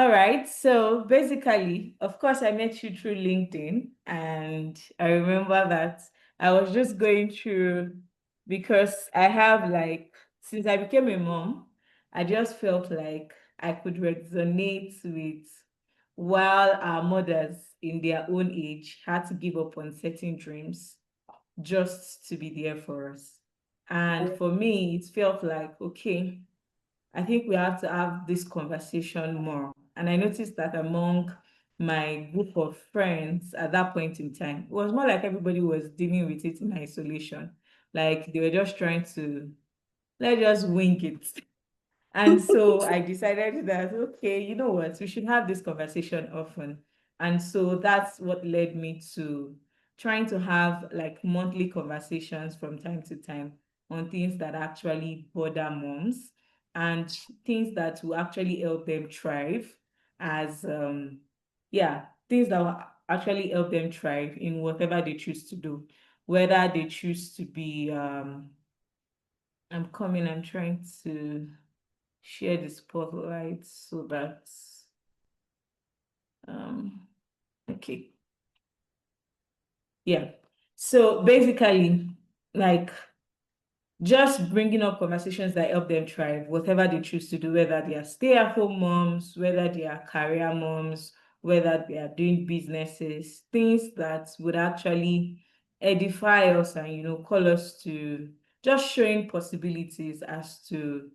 All right. So basically, of course, I met you through LinkedIn, and I remember that I was just going through because I have like, since I became a mom, I just felt like I could resonate with while our mothers in their own age had to give up on certain dreams just to be there for us. And for me, it felt like, okay, I think we have to have this conversation more. And I noticed that among my group of friends at that point in time, it was more like everybody was dealing with it in isolation. Like they were just trying to, let's just wing it. And so I decided that, okay, you know what, we should have this conversation often. And so that's what led me to trying to have like monthly conversations from time to time on things that actually bother moms and things that will actually help them thrive as, yeah, things that will actually help them thrive in whatever they choose to do, whether they choose to be, I'm trying to share the spotlight so that um okay, yeah, so basically, like, just bringing up conversations that help them thrive, whatever they choose to do, whether they are stay-at-home moms, whether they are career moms, whether they are doing businesses, things that would actually edify us and, call us to just showing possibilities as to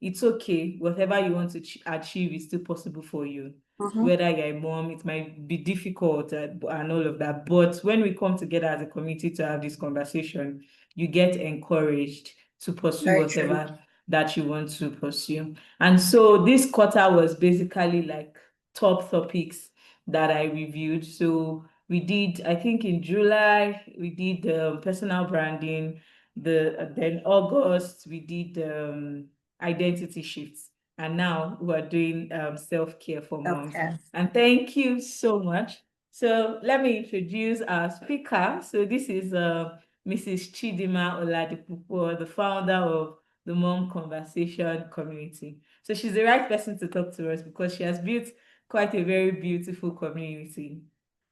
it's okay, whatever you want to achieve is still possible for you. Mm-hmm. Whether you're a mom, it might be difficult and all of that. But when we come together as a community to have this conversation, you get encouraged to pursue Very true. whatever that you want to pursue. And so this quarter was basically like top topics that I reviewed. So we did, I think in July, we did personal branding. Then August, we did identity shifts. And now we're doing self-care for moms. Okay. And thank you so much. So let me introduce our speaker. So this is Mrs. Chidima Oladipupo, the founder of the Mom Conversation community. So she's the right person to talk to us because she has built quite a very beautiful community.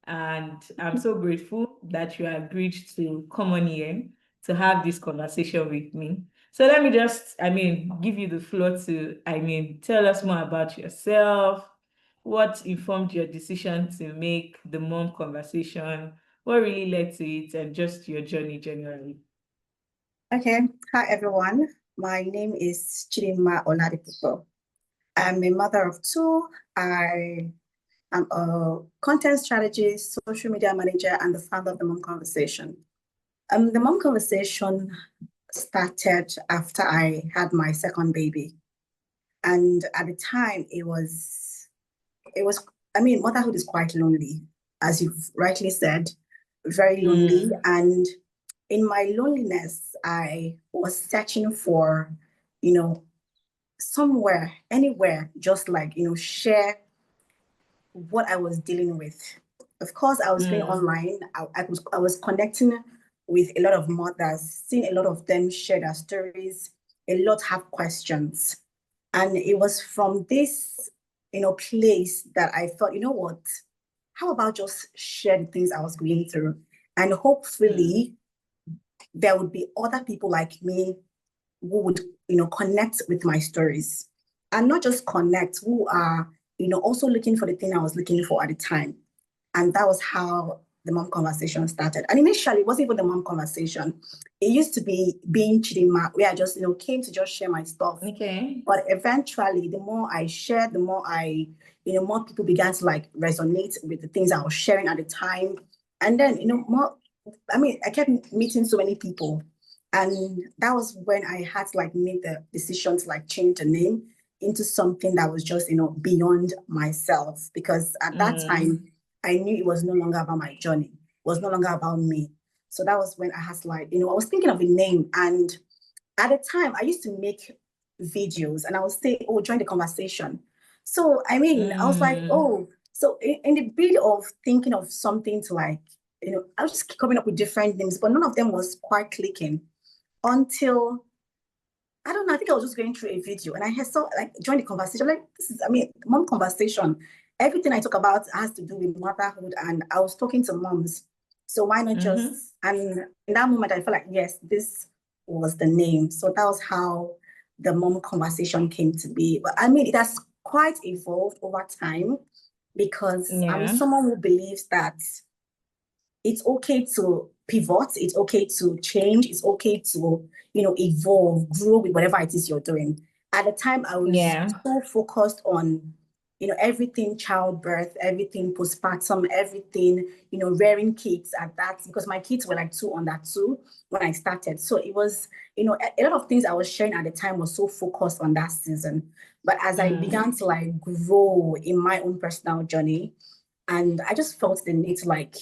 And I'm so grateful that you agreed to come on here to have this conversation with me. So let me just, give you the floor to, tell us more about yourself, what informed your decision to make the mom conversation, what really led to it, and just your journey generally. Okay. Hi, everyone. My name is Chidima Oladipupo. I'm a mother of two. I am a content strategist, social media manager, and the founder of the Mom Conversation. The Mom Conversation started after I had my second baby. And at the time, motherhood is quite lonely, as you've rightly said, very lonely. Mm. And in my loneliness, I was searching for, somewhere, anywhere, just like, share what I was dealing with. Of course, I was going Mm. online. I was connecting with a lot of mothers, seeing a lot of them share their stories. A lot have questions. And it was from this, place that I thought, you know what? How about just share the things I was going through? And Mm. hopefully there would be other people like me who would, connect with my stories. And not just connect, who are, also looking for the thing I was looking for at the time. And that was how the mom conversation started. And initially, it wasn't even the mom conversation. It used to be being Chidima, where I just, came to just share my stuff. Okay. But eventually, the more I shared, the more more people began to like resonate with the things I was sharing at the time. And then, I kept meeting so many people. And that was when I had to like make the decision to like change the name into something that was just, beyond myself. Because at that Mm. time, I knew it was no longer about my journey, it was no longer about me. So that was when I had to like, I was thinking of a name. And at the time, I used to make videos and I would say, oh, join the conversation. So, I was like, Mm. oh, so in the bit of thinking of something to like, I was just coming up with different names, but none of them was quite clicking until I don't know. I think I was just going through a video and I saw like join the conversation. Like this is, I mean, mom conversation. Everything I talk about has to do with motherhood, and I was talking to moms. So why not Mm-hmm. just? And in that moment, I felt like yes, this was the name. So that was how the mom conversation came to be. But I mean, it has quite evolved over time because I'm Yeah. someone who believes that it's okay to pivot, it's okay to change, it's okay to, evolve, grow with whatever it is you're doing. At the time, I was Yeah. so focused on, everything childbirth, everything postpartum, everything, rearing kids at that, because my kids were like two under two when I started. So it was, a lot of things I was sharing at the time was so focused on that season. But as I Mm. began to like grow in my own personal journey, and I just felt the need to like,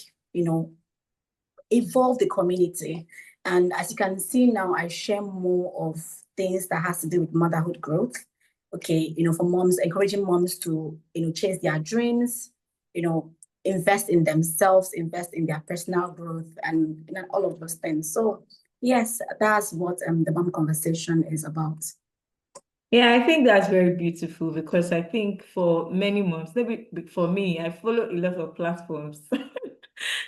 evolve the community. And as you can see now, I share more of things that has to do with motherhood growth. Okay, for moms, encouraging moms to, chase their dreams, invest in themselves, invest in their personal growth, and all of those things. So yes, that's what the mom conversation is about. Yeah, I think that's very beautiful because I think for many moms, maybe for me, I follow a lot of platforms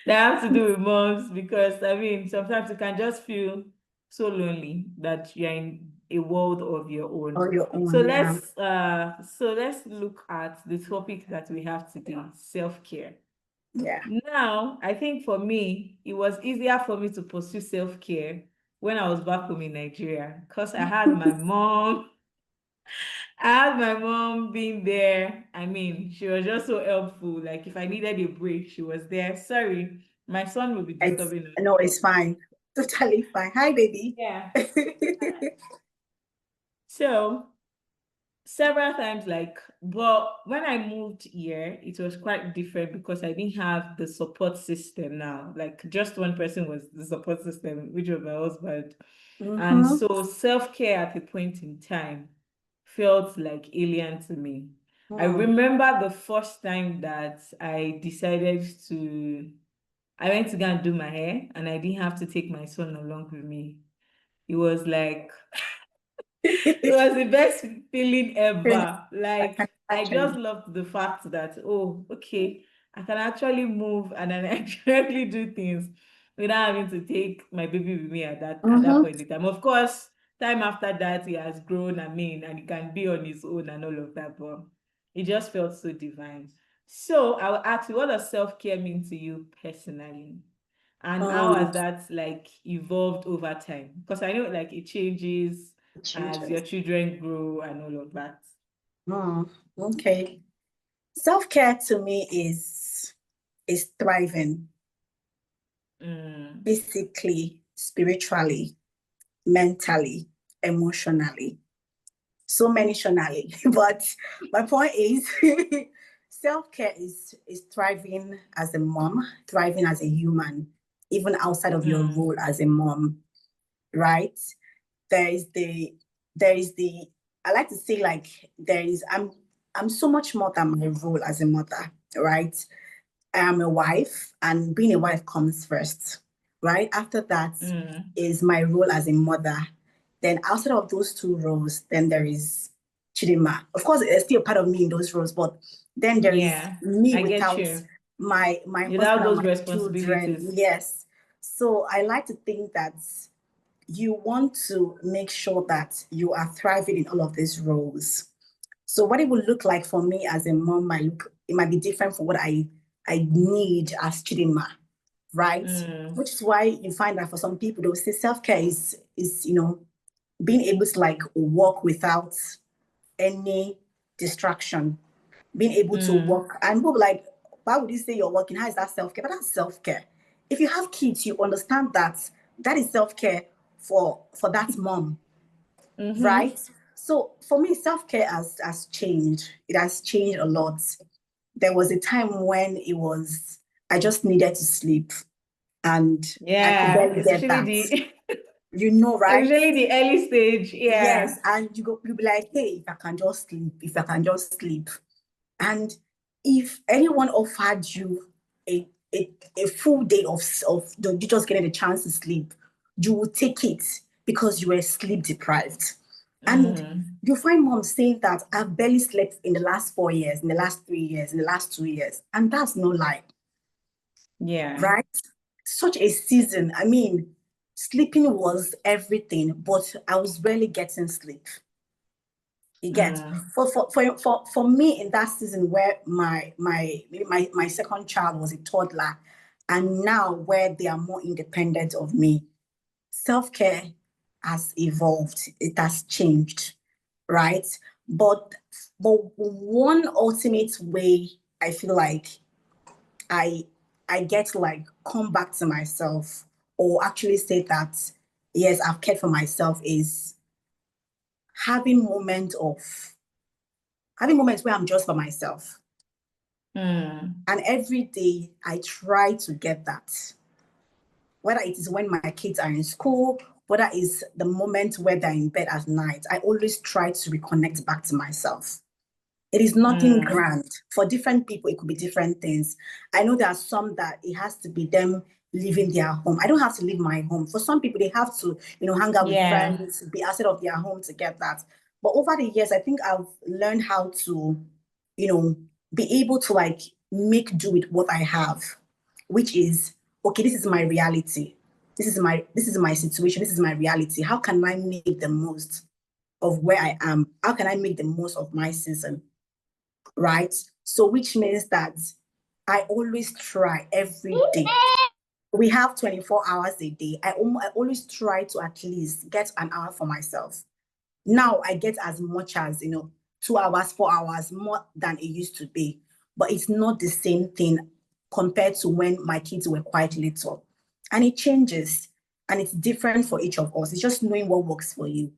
that have to do with moms because I mean, sometimes you can just feel so lonely that you're in a world of your own. Or your So own, yeah. let's look at the topic that we have today, self-care. Yeah. Now, I think for me, it was easier for me to pursue self-care when I was back home in Nigeria because I had my mom being there. I mean, she was just so helpful. Like if I needed a break, she was there. Sorry, my son will be It's disturbing us. no, it's fine. Totally fine. Hi, baby. Yeah. So several times, like, but when I moved here, it was quite different because I didn't have the support system now. Like just one person was the support system, which was my husband. And Mm-hmm. so self-care at a point in time felt like alien to me. I Mm. remember the first time that I went to go and do my hair and I didn't have to take my son along with me. It was like, it was the best feeling ever. I Like, can I just imagine. loved the fact that, oh, okay, I can actually move and I actually do things without having to take my baby with me at that Mm-hmm. point in time. Of course, time after that, he has grown, I mean, and he can be on his own and all of that, but it just felt so divine. So I will ask you, what does self-care mean to you personally? And how has that like evolved over time? Because I know like it changes It as changes. your children grow and all of that. Mm. Okay. Self-care to me is thriving Mm, physically, spiritually, mentally, emotionally. So many but my point is self-care is thriving as a mom, thriving as a human, even outside of your mm, role as a mom, right? there is the there is the I like to say like I'm so much more than my role as a mother, right? I am a wife, and being a wife comes first, right? After that mm. is my role as a mother. Then outside of those two roles, then there is Chidima. Of course, there's still a part of me in those roles, but then there is Yeah, me I get without you. my Without husband and those my children. responsibilities. Yes. So I like to think that you want to make sure that you are thriving in all of these roles. So what it will look like for me as a mom it might be different from what I need as Chidima, right? Mm, Which is why you find that for some people they'll say self-care is being able to like walk without any distraction, being able to mm, work. And people like, why would you say you're working? How is that self-care? But that's self-care. If you have kids, you understand that that is self-care for that mom, mm-hmm. right? So for me, self-care has changed. It has changed a lot. There was a time when I just needed to sleep and I could Yeah, barely get especially that. the Right? especially the early stage. Yeah. Yes. And you'll be like, hey, if I can just sleep, if I can just sleep. And if anyone offered you a full day of you just getting a chance to sleep, you would take it because you were sleep deprived. And Mm. you find moms saying that I've barely slept in the last 4 years, in the last 3 years, in the last 2 years. And that's no lie, Yeah. right? Such a season. I mean, sleeping was everything, but I was barely getting sleep. You get Mm. for me in that season where my second child was a toddler, and now where they are more independent of me, self-care has evolved, it has changed, right? But but one ultimate way I feel like I I get to like come back to myself or actually say that yes, I've cared for myself is having moments of having moments where I'm just for myself. Mm. And every day I try to get that. Whether it is when my kids are in school, whether it's the moment where they're in bed at night, I always try to reconnect back to myself. It is nothing Mm. grand. For different people, it could be different things. I know there are some that it has to be them leaving their home. I don't have to leave my home. For some people, they have to, hang out with Yeah. friends, be outside of their home to get that. But over the years, I think I've learned how to, you know, be able to like make do with what I have, which is okay, this is my reality. This is my situation. This is my reality. How can I make the most of where I am? How can I make the most of my season? Right? So, which means that I always try every day. We have 24 hours a day. I always try to at least get an hour for myself. Now I get as much as, 2 hours, 4 hours more than it used to be. But it's not the same thing compared to when my kids were quite little. And it changes and it's different for each of us. It's just knowing what works for you.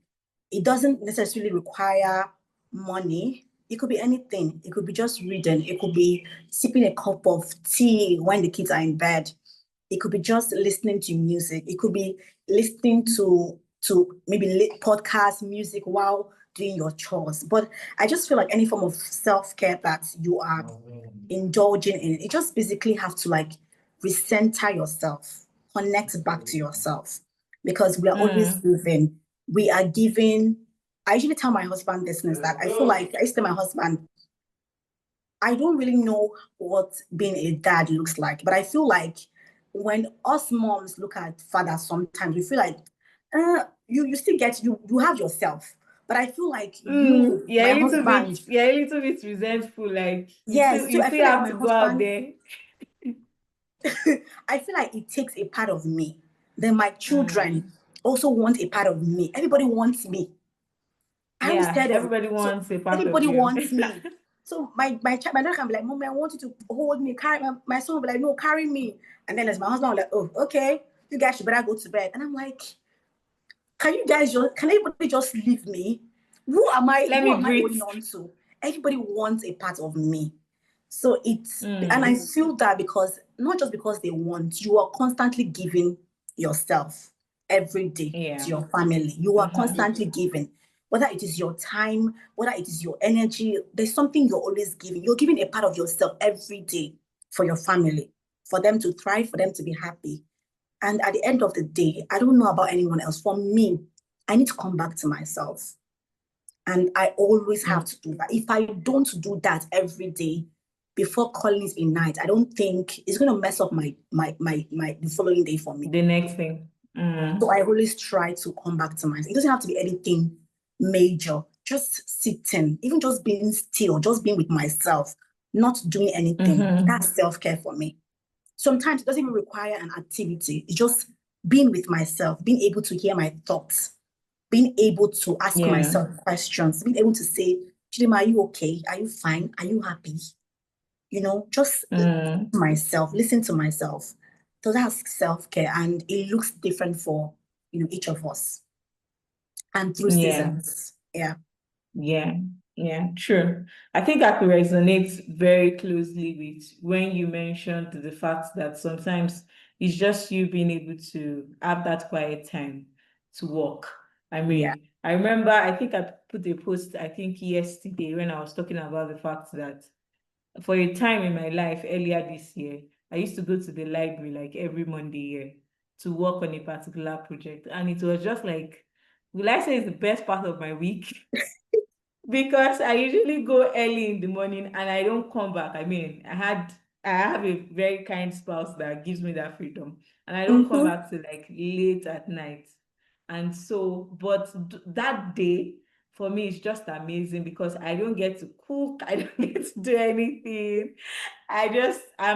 It doesn't necessarily require money. It could be anything. It could be just reading. It could be sipping a cup of tea when the kids are in bed. It could be just listening to music. It could be listening to maybe podcast music while doing your chores. But I just feel like any form of self-care that you are indulging in, it just basically have to like recenter yourself, connect back to yourself. Because we are always Mm. giving. We are giving. I usually tell my husband this is that I feel like I used to tell my husband, I don't really know what being a dad looks like, but I feel like when us moms look at fathers, sometimes we feel like you still get you have yourself, but I feel like Mm. you, my husband, You're a little bit resentful. Like yes, so you I still feel like have my to go out husband, there. I feel like it takes a part of me. Then my children Mm. also want a part of me. Everybody wants me. I always Yeah. tell them. Everybody So wants a part of everybody you. wants me. So my daughter can be like, Mommy, I want you to hold me, carry my son will be like, no, carry me. And then as my husband will like, oh, okay, you guys should better go to bed. And I'm like, can everybody just leave me? Who am I? Let Who me am I breathe. holding on to? Everybody wants a part of me. So and I Mm. feel that because not just because they want, you are constantly giving yourself every day to Yeah. your family. You are Mm-hmm. constantly giving, whether it is your time, whether it is your energy, there's something you're always giving. You're giving a part of yourself every day for your family, for them to thrive, for them to be happy. And at the end of the day, I don't know about anyone else. For me, I need to come back to myself. And I always have Mm. to do that. If I don't do that every day before calling it a night, I don't think it's going to mess up my the following day for me. The next thing. So Mm. I always try to come back to myself. It doesn't have to be anything major. Just sitting, even just being still, just being with myself, not doing anything. Mm-hmm. That's self-care for me. Sometimes it doesn't even require an activity. It's just being with myself, being able to hear my thoughts, being able to ask Yeah. myself questions, being able to say, Chidima, are you okay? Are you fine? Are you happy? Just Mm. myself, listen to myself. So that's self-care and it looks different for, each of us and through Yeah. seasons. Yeah. Yeah, yeah, true. I think I could resonate very closely with when you mentioned the fact that sometimes it's just you being able to have that quiet time to walk. I Yeah. mean, I remember, I think I put a post, I think yesterday, when I was talking about the fact that for a time in my life earlier this year, I used to go to the library like every Monday here to work on a particular project. And it was just like will I say it's the best part of my week? Because I usually go early in the morning and I don't come back. I mean, I have a very kind spouse that gives me that freedom, and I don't come Mm-hmm. back to like late at night. And so, but that day for me is just amazing because I don't get to cook, I don't get to do anything. I'm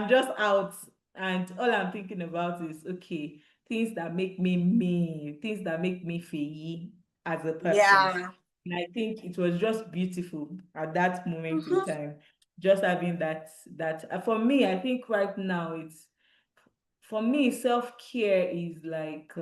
just out, and all I'm thinking about is okay, things that make me, things that make me feel as a person. Yeah. And I think it was just beautiful at that moment in Mm-hmm. time, just having for me, I think right now it's for me, self-care is like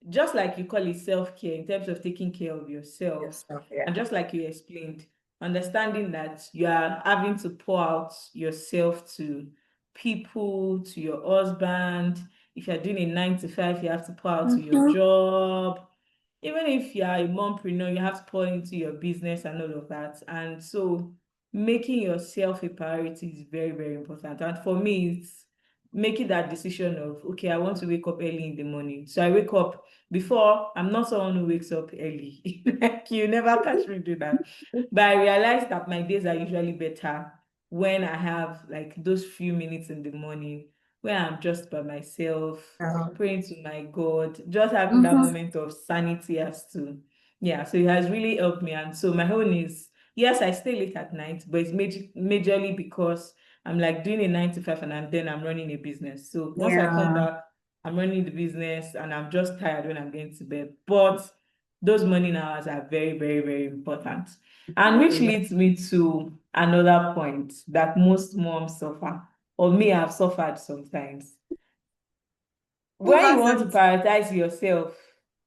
just like you call it self-care in terms of taking care of yourself. Yourself, And yeah. just like you explained, understanding that you are having to pour out yourself to people, to your husband. If you're doing a 9 to 5, you have to pour out to your Mm-hmm. job. Even if you are a mompreneur, you have to pour into your business and all of that. And so making yourself a priority is very, very important. And for me, it's making that decision of, okay, I want to wake up early in the morning. So I wake up before. I'm not someone who wakes up early. Like you never catch me do that. But I realized that my days are usually better when I have like those few minutes in the morning where I'm just by myself, praying to my God, just having that Mm-hmm. moment of sanity as to, yeah. So it has really helped me. And so my own is, yes, I stay late at night, but it's majorly because I'm like doing a 9 to 5 and I'm running a business. So once I come Yeah. back, I'm running the business and I'm just tired when I'm going to bed. But those morning hours are very, very, very important. And which Yeah. leads me to another point that most moms suffer, or may have suffered sometimes. Who When you want to hasn't? prioritize yourself,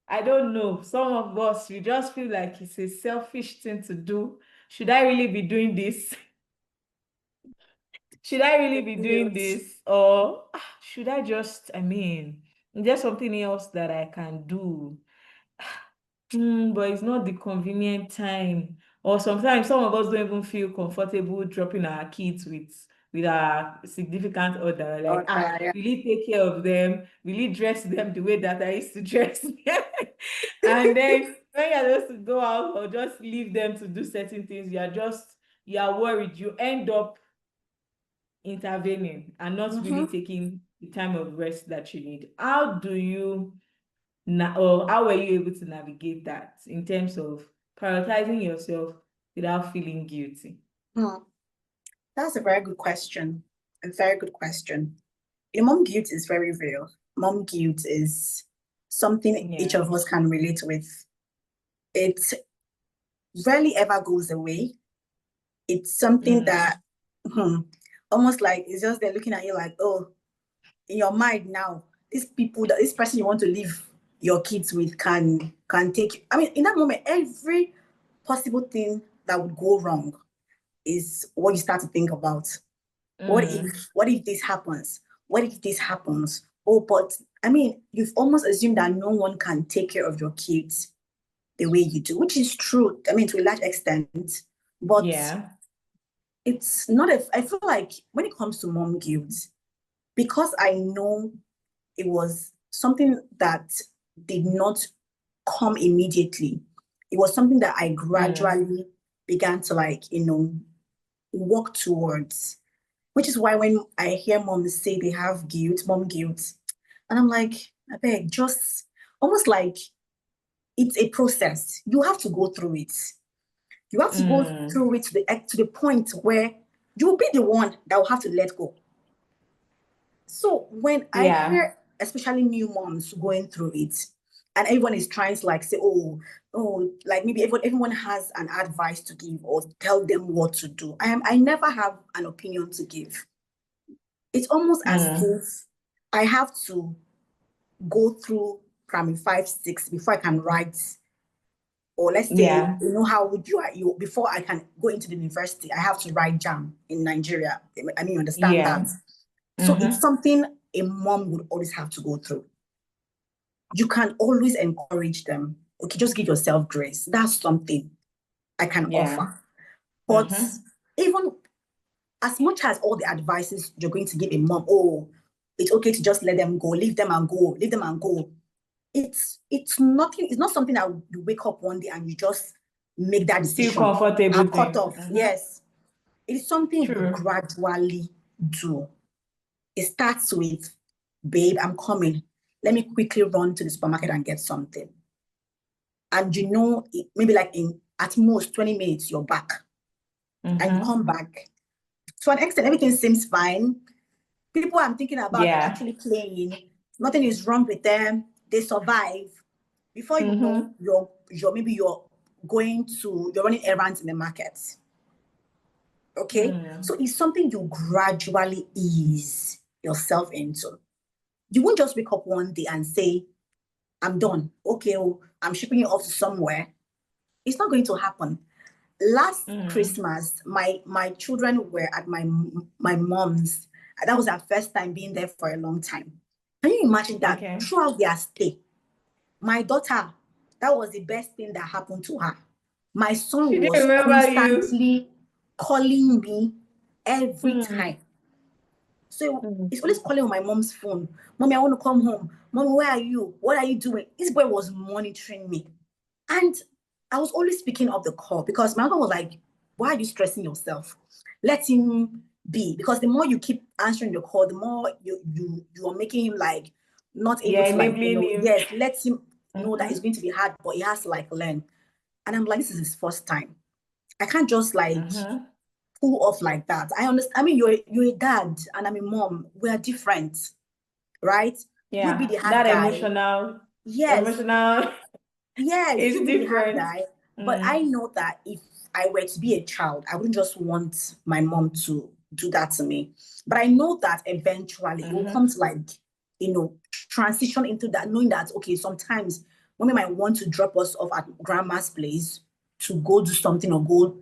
I don't know, some of us, we just feel like it's a selfish thing to do. Should I really be doing this? Should I really be doing Guilt. this? Or should I just, I mean, is there something else that I can do? But it's not the convenient time. Or sometimes some of us don't even feel comfortable dropping our kids with our significant other. Like, Oh, yeah. will you take care of them? Will you dress them the way that I used to dress them? And then when you're supposed to go out or just leave them to do certain things, you are worried. You end up intervening and not really Mm-hmm. taking the time of rest that you need. How do you or how were you able to navigate that in terms of prioritizing yourself without feeling guilty? Hmm. That's a very good question. A very good question. Mom guilt is very real. Mom guilt is something each Yeah. of us can relate with. It rarely ever goes away. It's something Mm, that almost like it's just they're looking at you like, oh, in your mind now, this person you want to leave your kids with can take. I mean, in that moment, every possible thing that would go wrong is what you start to think about. mm, What if this happens? What if this happens? Oh, but I mean, you've almost assumed that no one can take care of your kids the way you do, which is true. I mean, to a large extent, but yeah. it's not a. I feel like when it comes to mom guilt, because I know it was something that did not come immediately. It was something that I Mm, gradually began to work towards. Which is why when I hear moms say they have guilt, mom guilt, and I'm like, I beg, just almost like it's a process. You have to go through it. You have to go mm, through it to the point where you'll be the one that will have to let go. So when I yeah. hear especially new moms going through it, and everyone is trying to like say, oh, like maybe everyone has an advice to give or tell them what to do. I never have an opinion to give. It's almost as Mm, if I have to go through primary 5, 6 before I can write. Or let's say, yeah. how would you before I can go into the university, I have to write jam in Nigeria. I mean, you understand that. Yeah. So it's Mm-hmm. something a mom would always have to go through. You can always encourage them. Okay, just give yourself grace. That's something I can Yeah. offer. But Mm-hmm. even as much as all the advices you're going to give a mom, oh, it's okay to just let them go, leave them and go, leave them and go. it's nothing, it's not something that you wake up one day and you just make that Feel decision. comfortable I'm cut thing. off. Yes. It's something you True. gradually do. It starts with, babe, I'm coming. Let me quickly run to the supermarket and get something. And maybe like in at most 20 minutes, you're back. And you come back. To an extent, everything seems fine. People I'm thinking about are actually playing. Nothing is wrong with them. They survive. Before you know, you're running errands in the market. Okay? So it's something you gradually ease yourself into. You won't just wake up one day and say, I'm done. Okay, I'm shipping you off to somewhere. It's not going to happen. Last Christmas, my children were at my mom's. That was our first time being there for a long time. Can you imagine that throughout their stay, my daughter, that was the best thing that happened to her. My son was constantly calling me every time. So he's always calling on my mom's phone. Mommy, I want to come home. Mommy, where are you? What are you doing? This boy was monitoring me. And I was always speaking of the call because my husband was like, why are you stressing yourself? Let him be. Because the more you keep answering the call, the more you are making him like not able to like, yes, let him know that it's going to be hard, but he has to like learn. And I'm like, this is his first time. I can't just like pull off like that. I understand. I mean, you're a dad and I'm a mom. We are different, right? Yeah, you'd be the hard guy. Emotional. Yes. Yes, it's you'd be the hard different. guy. But I know that if I were to be a child, I wouldn't just want my mom to do that to me. But I know that eventually it will come to like, transition into that, knowing that, okay, sometimes mommy might want to drop us off at grandma's place to go do something or go,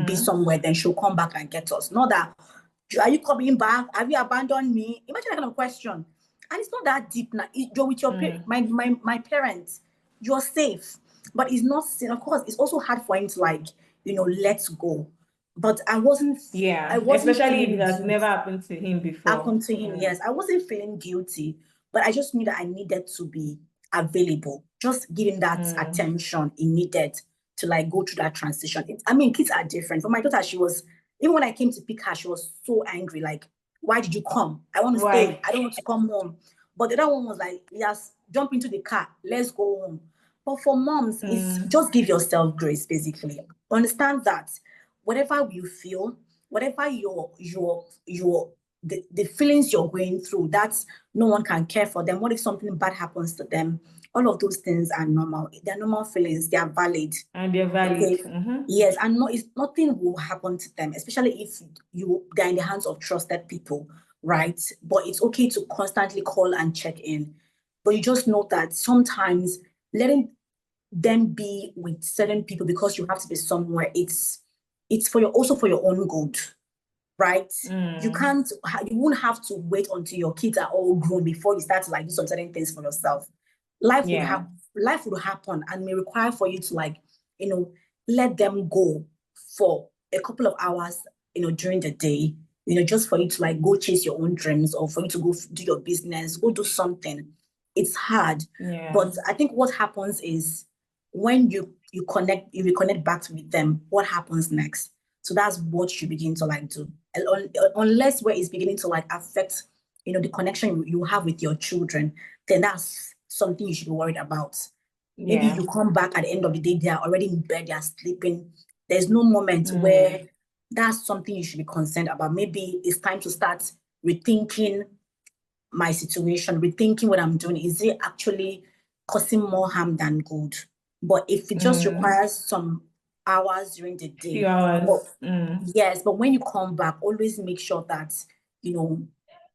be somewhere, then she'll come back and get us. Not that, are you coming back? Have you abandoned me? Imagine that kind of question. And it's not that deep now. You're with your my parents. You're safe. But it's not, of course, it's also hard for him to like, let go. But I wasn't especially if it has guilty. never happened to him before. Happened to him, yes. I wasn't feeling guilty, but I just knew that I needed to be available. Just giving that attention he needed to like go through that transition. Kids are different. For my daughter, even when I came to pick her, she was so angry. Like, why did you come? I want to stay. I don't want to come home. But the other one was like, yes, jump into the car. Let's go home. But for moms, it's just give yourself grace, basically. Understand that whatever you feel, whatever the feelings you're going through, that's no one can care for them. What if something bad happens to them? All of those things are normal. They're normal feelings. They are valid. And they're valid. Okay? Yes, and nothing will happen to them, especially if they're in the hands of trusted people, right? But it's okay to constantly call and check in. But you just know that sometimes letting them be with certain people because you have to be somewhere, it's also for your own good, right? You won't have to wait until your kids are all grown before you start to like do some certain things for yourself. Life would happen and may require for you to like, let them go for a couple of hours, during the day, just for you to like go chase your own dreams or for you to go do your business, go do something. It's hard. But I think what happens is when you reconnect back with them, what happens next? So that's what you begin to like do. Unless where it's beginning to like affect, the connection you have with your children, then that's something you should be worried about. Maybe you come back at the end of the day, they are already in bed, they are sleeping. There's no moment where that's something you should be concerned about. Maybe it's time to start rethinking my situation, rethinking what I'm doing. Is it actually causing more harm than good? But if it just requires some hours during the day, few hours. Yes, but when you come back, always make sure that you're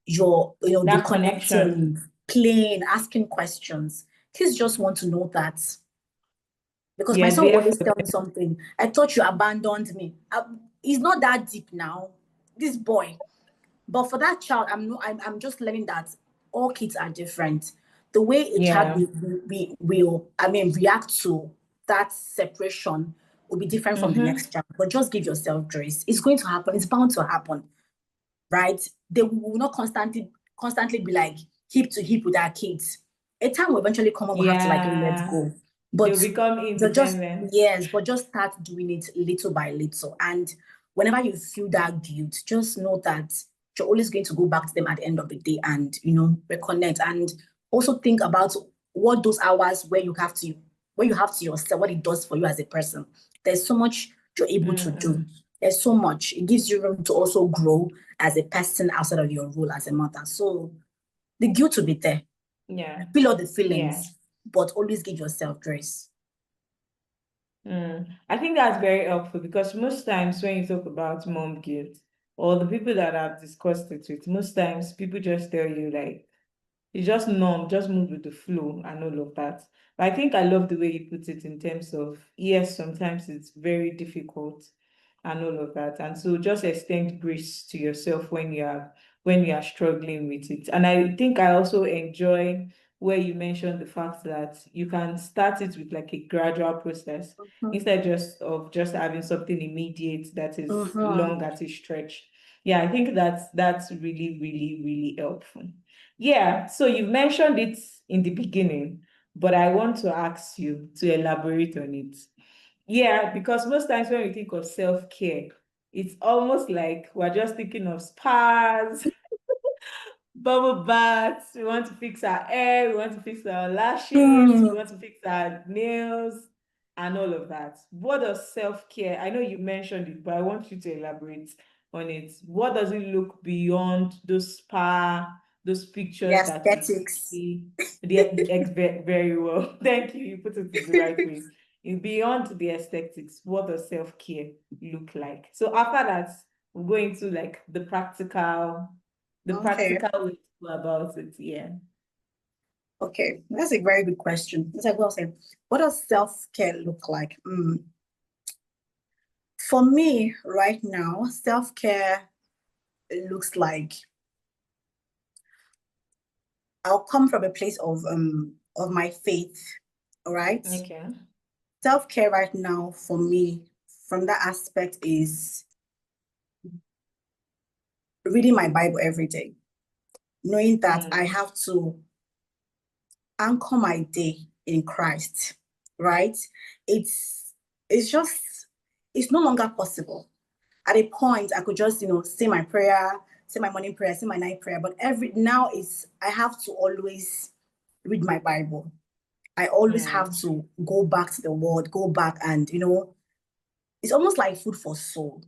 that connection, playing, asking questions. Kids just want to know that. Because my son always tell me something. I thought you abandoned me. It's not that deep now. This boy. But for that child, I'm just learning that all kids are different. The way a child will react to that separation will be different from the next child. But just give yourself grace. It's going to happen. It's bound to happen, right? They will not constantly be like hip to hip with our kids. a time will eventually come when we have to like let Yeah. go. They'll But become just, independent. yes, but just start doing it little by little. And whenever you feel that guilt, just know that you're always going to go back to them at the end of the day and, reconnect. And also think about what those hours where you have to yourself, what it does for you as a person. There's so much you're able to do. There's so much. It gives you room to also grow as a person outside of your role as a mother. So the guilt will be there. Yeah. Feel all the Yeah. feelings, but always give yourself grace. I think that's very helpful because most times when you talk about mom guilt or the people that I've discussed it with, most times people just tell you like it's just numb, just move with the flow and all of that. But I think I love the way you put it in terms of yes, sometimes it's very difficult and all of that. And so just extend grace to yourself when you are struggling with it. And I think I also enjoy where you mentioned the fact that you can start it with like a gradual process instead just having something immediate that is long at a stretch. Yeah, I think that's really, really, really helpful. Yeah, so you mentioned it in the beginning, but I want to ask you to elaborate on it. Yeah, because most times when we think of self-care, it's almost like we're just thinking of spas, bubble baths, we want to fix our hair, we want to fix our lashes, we Mm. want to fix our nails, and all of that. What does self-care? I know you mentioned it, but I want you to elaborate on it. What does it look beyond those spa, those The pictures that we aesthetics. see? Very well. Thank you. You put it in the right way. Beyond the aesthetics, what does self-care look like? So after that, we'll go into like the Okay. practical way to go about it. Yeah. Okay. That's a very good question. It's like, well said. What does self-care look like? For me, right now, self-care looks like I'll come from a place of my faith, all right? Okay. Self-care right now for me, from that aspect, is reading my Bible every day, knowing that I have to anchor my day in Christ, right? It's it's just it's no longer possible. At a point, I could just, say my prayer, say my morning prayer, say my night prayer, but every now is I have to always read my Bible. I always Yeah. have to go back to the word, go back and, it's almost like food for soul.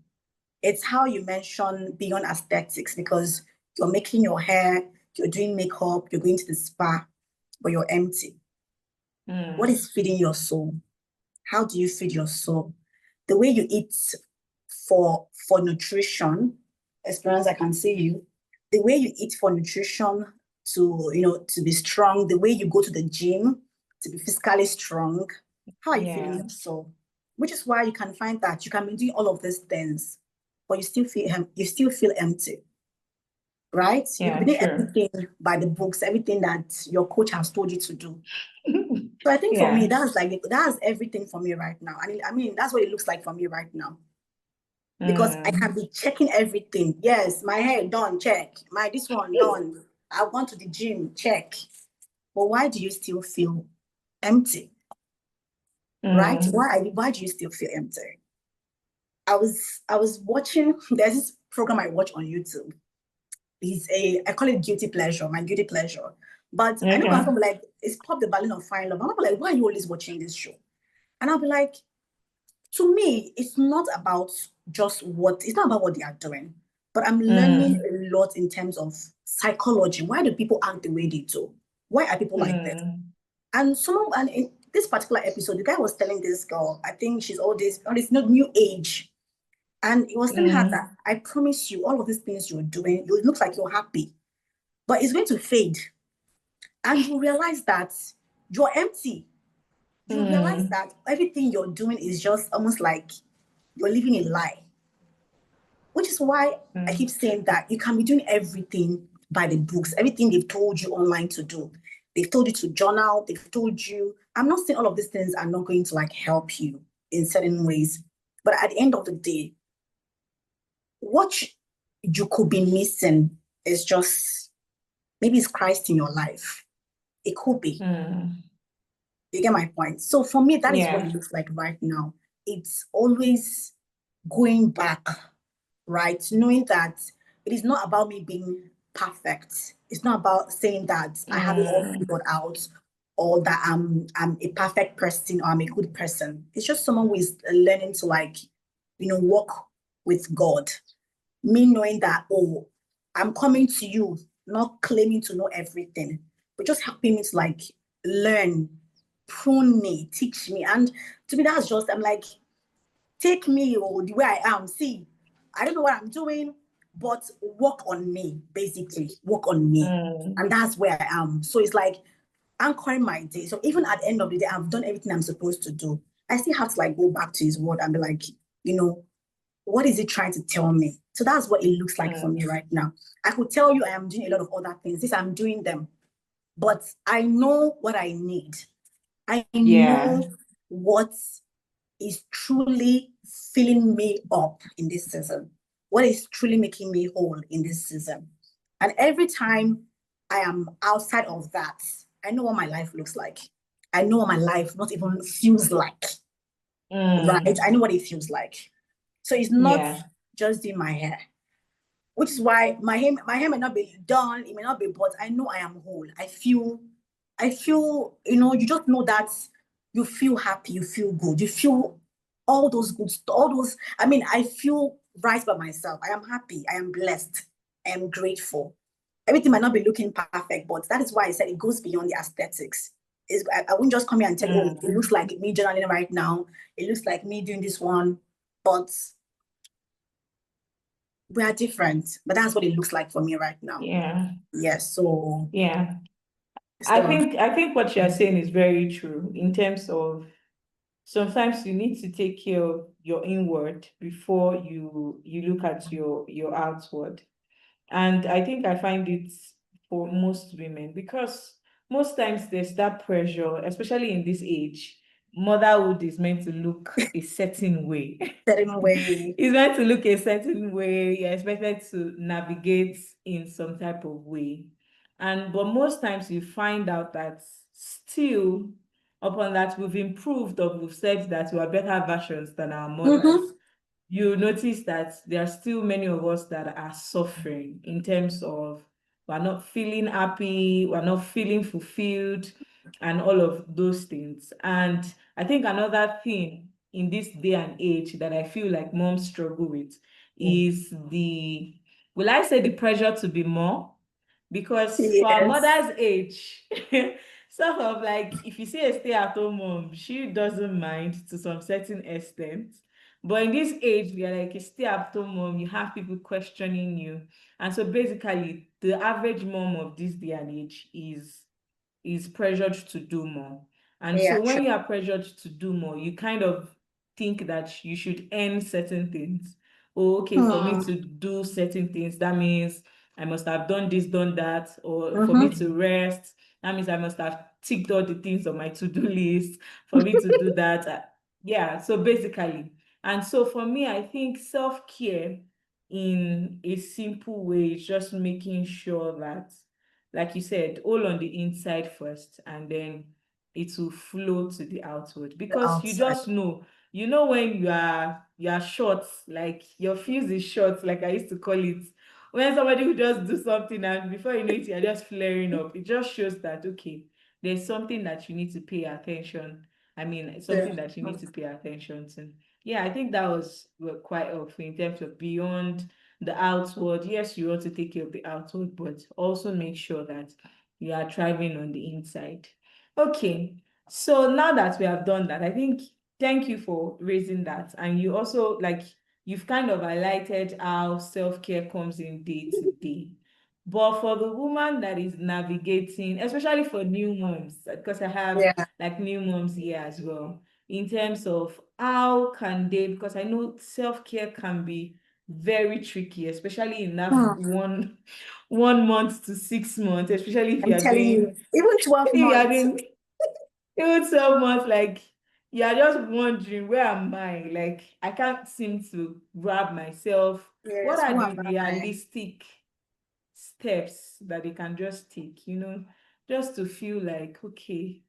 It's how you mention beyond aesthetics because you're making your hair, you're doing makeup, you're going to the spa, but you're empty. What is feeding your soul? How do you feed your soul? The way you eat for nutrition, as far as I can see you, the way you eat for nutrition to be strong, the way you go to the gym to be physically strong, how are you feeding Yeah. your soul? Which is why you can find that you can be doing all of these things, but you still feel empty, right? You could Yeah, be doing true. everything by the books, everything that your coach has told you to do. So I think for me, Yeah. that's everything for me right now. I mean, that's what it looks like for me right now. Because I can be checking everything. Yes, my hair done, check. My this one done. I've gone to the gym, check. But why do you still feel empty? Right? Why do you still feel empty? I was watching, there's this program I watch on YouTube. I call it guilty pleasure, my guilty pleasure. But I know Okay. I'm like, it's Pop the Balloon of Fine Love. I'm like, why are you always watching this show? And I'll be like, to me, it's not about what they are doing, but I'm learning a lot in terms of psychology. Why do people act the way they do? Why are people like this? And in this particular episode, the guy was telling this girl, I think she's all this not new age. And he was telling her that I promise you, all of these things you're doing, you look like you're happy, but it's going to fade. And you realize that you're empty. You realize that everything you're doing is just almost like you're living a lie, which is why I keep saying that you can be doing everything by the books, everything they've told you online to do. They've told you to journal, they've told you. I'm not saying all of these things are not going to like help you in certain ways, but at the end of the day, what you could be missing is just maybe it's Christ in your life. It could be. Mm. You get my point? So for me, that is what it Yeah. looks like right now. It's always going back, right? Knowing that it is not about me being perfect. It's not about saying that I have it all Mm. figured out or that I'm a perfect person or I'm a good person. It's just someone who is learning to like, walk with God. Me knowing that, oh, I'm coming to you, not claiming to know everything, but just helping me to like learn, prune me, teach me. And to me, that's just, I'm like, take me or the way I am. See, I don't know what I'm doing, but work on me, basically, work on me. Mm. And that's where I am. So it's like anchoring my day. So even at the end of the day, I've done everything I'm supposed to do. I still have to like go back to his word and be like, you know, what is it trying to tell me? So that's what it looks like for me Mm. right now. I could tell you I am doing a lot of other things. This I'm doing them, but I know what I need. I Yeah. know what is truly filling me up in this season, what is truly making me whole in this season. And every time I am outside of that, I know what my life looks like. I know what my life not even feels like, right? Mm. I know what it feels like. So it's not Yeah. just doing my hair, which is why my hair may not be done, it may not be, but I know I am whole. I feel, you just know that you feel happy, you feel good, you feel all those good, all those. I mean, I feel right by myself. I am happy, I am blessed, I am grateful. Everything might not be looking perfect, but that is why I said it goes beyond the aesthetics. I wouldn't just come here and tell you, oh, it Mm. looks like me journaling right now. It looks like me doing this one, but we are different, but that's what it looks like for me right now. Yeah. Yes, so Yeah. I so think I think what you're saying is very true in terms of sometimes you need to take care of your inward before you look at your outward. And I think I find it for most women because most times there's that pressure, especially in this age. Motherhood is meant to look a certain way. certain way. It's meant to look a certain way. You're expected to navigate in some type of way. And but most times you find out that still upon that we've improved or we've said that we are better versions than our Mm-hmm. mothers, you notice that there are still many of us that are suffering in terms of we're not feeling happy, we're not feeling fulfilled, and all of those things. And I think another thing in this day and age that I feel like moms struggle with is will I say the pressure to be more? Because for our Yes. mother's age, sort of like if you see a stay-at-home mom, she doesn't mind to some certain extent. But in this age, we are like a stay-at-home mom, you have people questioning you. And so basically, the average mom of this day and age is pressured to do more. And Yeah, so true. when you are pressured to do more, you kind of think that you should earn certain things. Oh, okay, for me Hmm. to do certain things, that means I must have done this, done that, or for me Mm-hmm. to rest, that means I must have ticked all the things on my to-do list for me to do that. Yeah, so basically. And so for me, I think self-care in a simple way is just making sure that, like you said, all on the inside first, and then it will flow to the outward. The Because you outside. just know, when you are short, like your fuse is short, like I used to call it. When somebody will just do something and before you know it, you're just flaring up. It just shows that okay, there's something that you need to pay attention. I mean, Yeah. something that you need to pay attention to. Yeah, I think that was quite helpful in terms of beyond the outward. Yes, you want to take care of the outward, but also make sure that you are thriving on the inside. Okay, so now that we have done that, I think thank you for raising that. And you also like you've kind of highlighted how self-care comes in day to day. But for the woman that is navigating, especially for new moms, because I have Yeah. like new moms here as well, in terms of how can they, because I know self-care can be very tricky, especially in that Hmm. 1 month to 6 months, especially if you I'm are telling doing you, even 12 if you are months. doing even 12 months, like you are just wondering, where am I? Like I can't seem to grab myself. What Yes, are who the am I? realistic steps that they can just take? just to feel like, okay,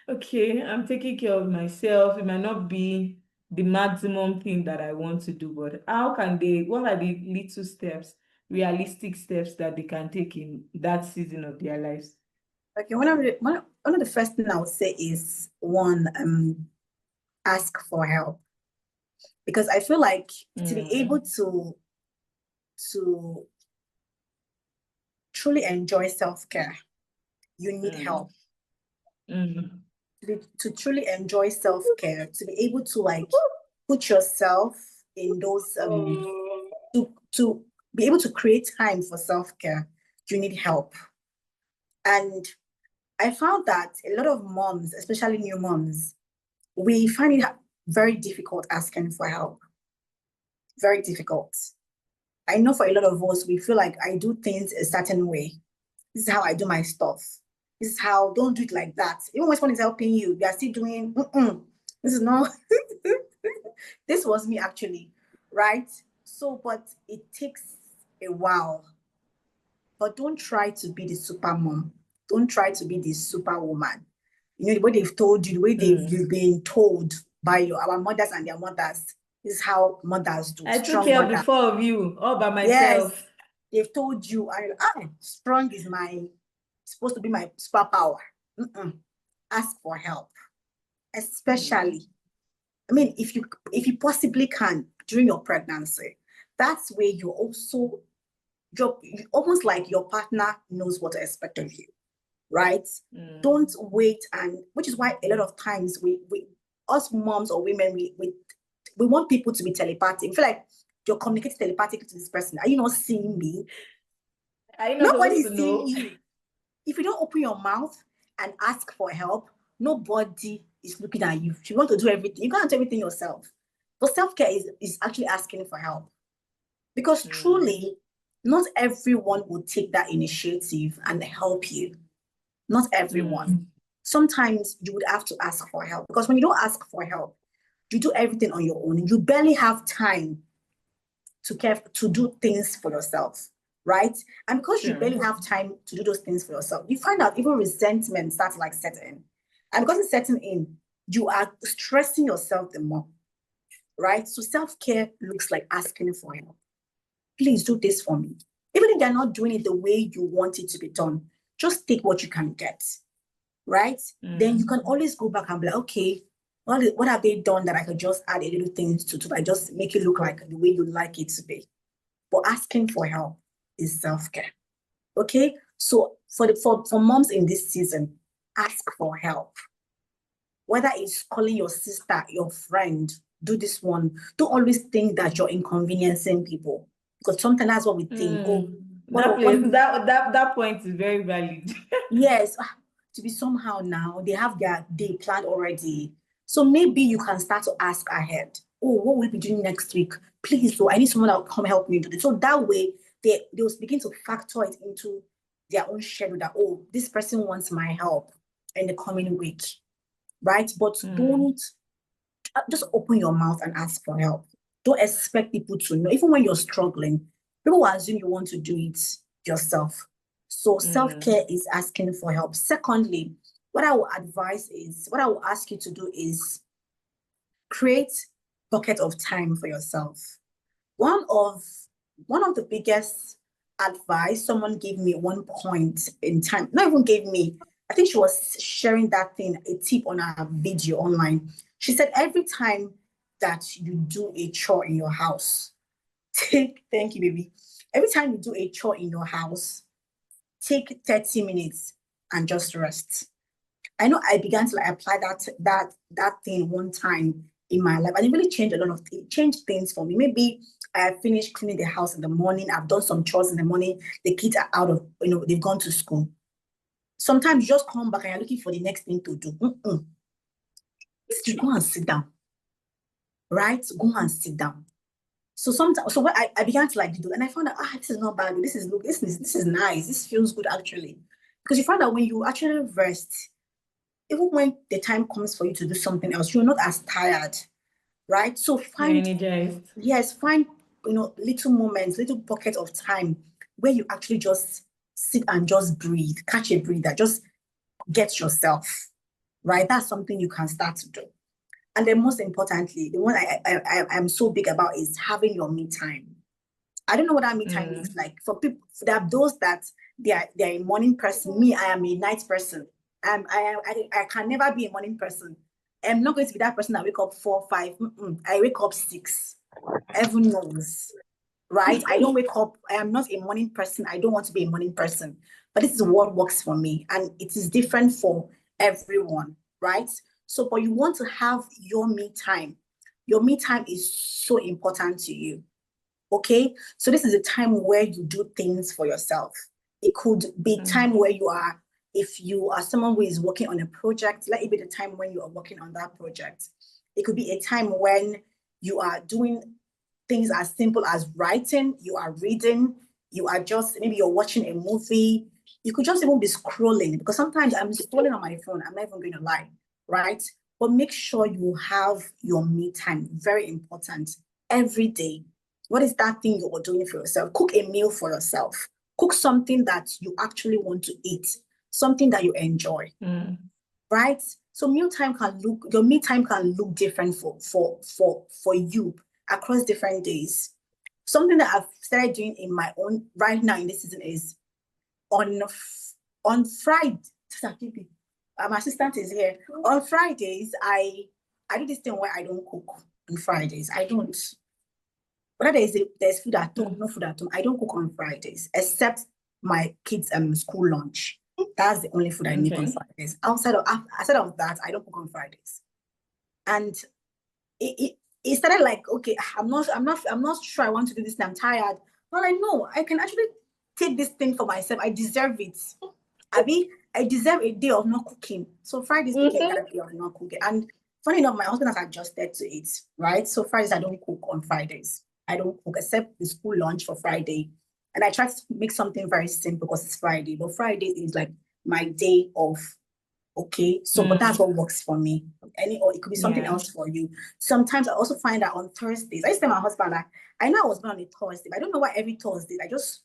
okay, I'm taking care of myself. It might not be the maximum thing that I want to do, but what are the little steps, realistic steps that they can take in that season of their lives? Okay, one of the first thing I would say is one, ask for help. Because I feel like to be able Mm, to truly enjoy self-care, you need mm, help. mm, To truly enjoy self-care, to be able to like put yourself in those to be able to create time for self-care, you need help. And I found that a lot of moms, especially new moms, we find it very difficult asking for help. Very difficult. I know for a lot of us, we feel like I do things a certain way. This is how I do my stuff. This is how, don't do it like that. Even when someone is helping you, you are still doing, this is not, this was me actually, right? So, but it takes a while. But don't try to be the super mom. Don't try to be the superwoman. You know, the way they've told you, the way you've been told by our mothers and their mothers, this is how mothers do, I took strong care of the mothers. four of you all by Yes, myself. they've told you, strong is supposed to be my superpower. Ask for help, Mm, especially. I mean, if you possibly can during your pregnancy, that's where you're almost like your partner knows what to expect of you, right? mm, Don't wait, and which is why a lot of times we us moms or women we want people to be telepathic. I feel like you're communicating telepathically to this person. Are you not seeing me? are you not Nobody supposed to is seeing know? you. If you don't open your mouth and ask for help, nobody is looking at you. If you want to do everything, you can't do everything yourself. But self-care is actually asking for help. Because Mm, truly, not everyone will take that initiative and help you. Not everyone. mm, Sometimes you would have to ask for help. Because when you don't ask for help, you do everything on your own. You barely have time to do things for yourself, right? And because you sure. barely have time to do those things for yourself, you find out even resentment starts like setting in. And because it's setting in, you are stressing yourself the more, right? So self-care looks like asking for help. Please do this for me. Even if they're not doing it the way you want it to be done, just take what you can get, right? Then you Mm, can always go back and be like, okay, what have they done that I could just add a little things to I just make it look like the way you like it to be. But asking for help is self-care. Okay. So for moms in this season, ask for help. Whether it's calling your sister, your friend, do this one. Don't always think that you're inconveniencing people. Because sometimes that's what we think. Oh, that place, what that point is very valid. yes, to be somehow now, they have their day planned already. So maybe you can start to ask ahead. Oh, what will we be doing next week? Please, so I need someone that will come help me do this. So that way they will begin to factor it into their own schedule that, oh, this person wants my help in the coming week, right? But Mm, don't just open your mouth and ask for help. Don't expect people to know. Even when you're struggling, people will assume you want to do it yourself. So self-care mm, is asking for help. Secondly, what I will ask you to do is create pocket of time for yourself. One of one of the biggest advice someone gave me at one point in time, not even gave me, I think she was sharing that thing, a tip on a video online. She said every time that you do a chore in your house, thank you, baby. Every time you do a chore in your house, take 30 minutes and just rest. I know I began to like apply that thing one time in my life, and it really changed a lot of it changed things for me. Maybe I finished cleaning the house in the morning. I've done some chores in the morning. The kids are out of they've gone to school. Sometimes you just come back and you're looking for the next thing to do. Just go and sit down, right? Go and sit down. So sometimes, so what I began to like do, and I found out, this is not bad. This is nice. This feels good actually, because you find out when you actually rest, even when the time comes for you to do something else, you're not as tired, right? So you're energized. find little moments, little pockets of time where you actually just sit and just breathe, catch a breather, just get yourself, right? That's something you can start to do. And then most importantly, the one I'm so big about is having your me time. I don't know what that me time is like. For people, there are those that they're a morning person. Me, I am a night person. I can never be a morning person. I'm not going to be that person that wake up 4, 5. I wake up 6. Heaven knows, right? I don't wake up. I am not a morning person. I don't want to be a morning person. But this is what works for me, and it is different for everyone, right? So, but you want to have your me time. Your me time is so important to you. Okay, so this is a time where you do things for yourself. It could be time where you are, if you are someone who is working on a project, let it be the time when you are working on that project. It could be a time when you are doing things as simple as writing, you are reading, you are just, maybe you're watching a movie. You could just even be scrolling, because sometimes I'm scrolling on my phone. I'm not even going to lie, right? But make sure you have your me time. Very important. Every day. What is that thing you're doing for yourself? Cook a meal for yourself. Cook something that you actually want to eat, something that you enjoy, right? So your me time can look different for you across different days. Something that I've started doing in my own right now in this season is on Friday. My assistant is here. On Fridays, I do this thing where I don't cook on Fridays. I don't. Whether there's food at home, no food at home, I don't cook on Fridays, except my kids' school lunch. That's the only food I make on Fridays. Outside of that, I don't cook on Fridays. And it started like, okay, I'm not sure I want to do this. I'm tired. Well, I know I can actually take this thing for myself. I deserve it. I deserve a day of not cooking. So Fridays became that day of not cooking. And funny enough, my husband has adjusted to it, right? So Fridays I don't cook on Fridays. I don't cook except the school lunch for Friday. And I try to make something very simple because it's Friday. But Friday is like my day off. Okay. So, but that's what works for me. Or it could be something else for you. Sometimes I also find that on Thursdays, I used to tell my husband, like, I know I was born on a Thursday, but I don't know why every Thursday I just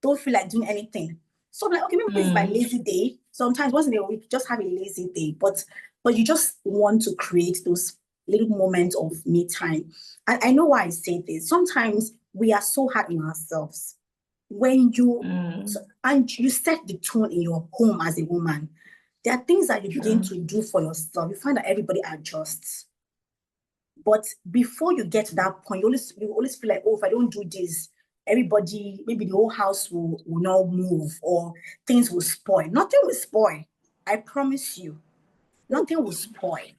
don't feel like doing anything. So I'm like, okay, maybe this is my lazy day. Sometimes once in a week, just have a lazy day. But you just want to create those little moments of me time. And I know why I say this. Sometimes we are so hard on ourselves. When you and you set the tone in your home as a woman, there are things that you begin to do for yourself. You find that everybody adjusts. But before you get to that point, you always feel like, oh, if I don't do this, everybody, maybe the whole house will not move, or things will spoil. Nothing will spoil. I promise you. Nothing will spoil.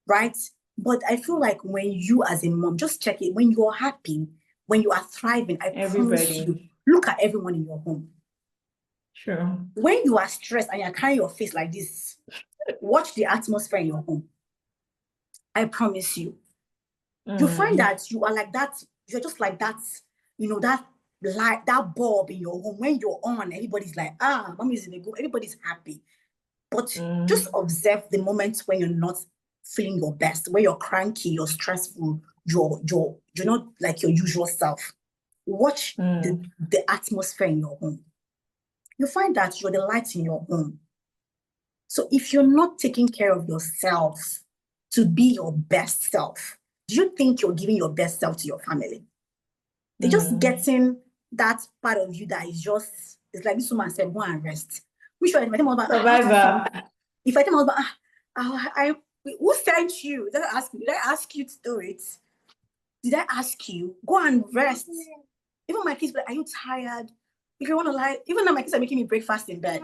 Right? But I feel like when you as a mom, just check it, when you're happy, when you are thriving, I promise you, look at everyone in your home. Sure. When you are stressed and you're carrying your face like this, watch the atmosphere in your home. I promise you. You find that you are like that, you're just like that, that light, that bulb in your home. When you're on, everybody's like, mommy's in the good, everybody's happy. But just observe the moments when you're not feeling your best, when you're cranky, you're stressful, you're not like your usual self. Watch the atmosphere in your home. You find that you're the light in your home. So if you're not taking care of yourself to be your best self, do you think you're giving your best self to your family? They're just getting that part of you that is just, it's like this woman said, go and rest. Which one? If I tell my husband, who sent you? Did I ask you to do it? Did I ask you? Go and rest. Even my kids, like, are you tired? If you want to lie, even now my kids are making me breakfast in bed.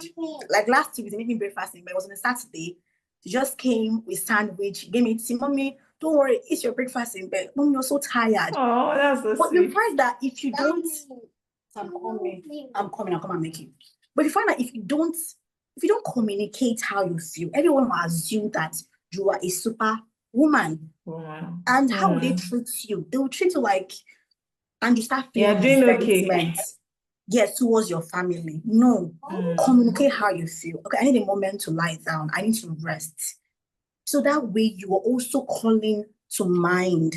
Like last 2 weeks, they made me breakfast in bed. It was on a Saturday. She just came with sandwich, gave me tea. Mommy, don't worry, eat your breakfast in bed. Mommy, you're so tired. Oh, that's so But sweet. you find that if you don't, I'm coming, I'll come and make it. But you find that if you don't communicate how you feel, everyone will assume that you are a super woman. And how will they treat you? They will treat you like, and you start feeling resentment. Yes, towards your family. No, communicate how you feel. Okay, I need a moment to lie down. I need to rest. So that way you are also calling to mind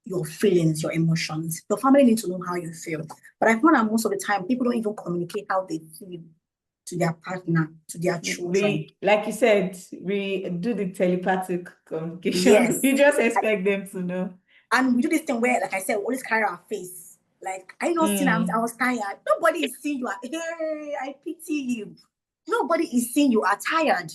your feelings, your emotions. Your family need to know how you feel. But I find that most of the time, people don't even communicate how they feel to their partner, to their children. Like you said, we do the telepathic communication. Yes. You just expect them to know. And we do this thing where, like I said, we always carry our face. Like, I not seen I Mm, was tired. Nobody is seeing you. Hey, I pity you. Nobody is seeing you are tired.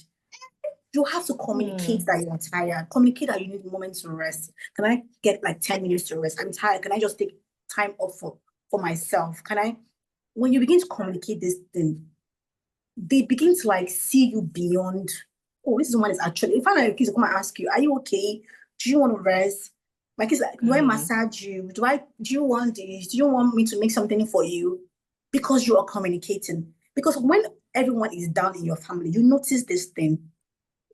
You have to communicate mm, that you are tired. Communicate that you need moments to rest. Can I get like 10 minutes to rest? I'm tired. Can I just take time off for myself? Can I? When you begin to communicate this thing, they begin to like see you beyond. Oh, this woman is actually. If I like kids come and ask you, "Are you okay? Do you want to rest?" My kids like, "Do I mm, massage you? Do you want this? Do you want me to make something for you?" Because you are communicating. Because when everyone is down in your family, you notice this thing.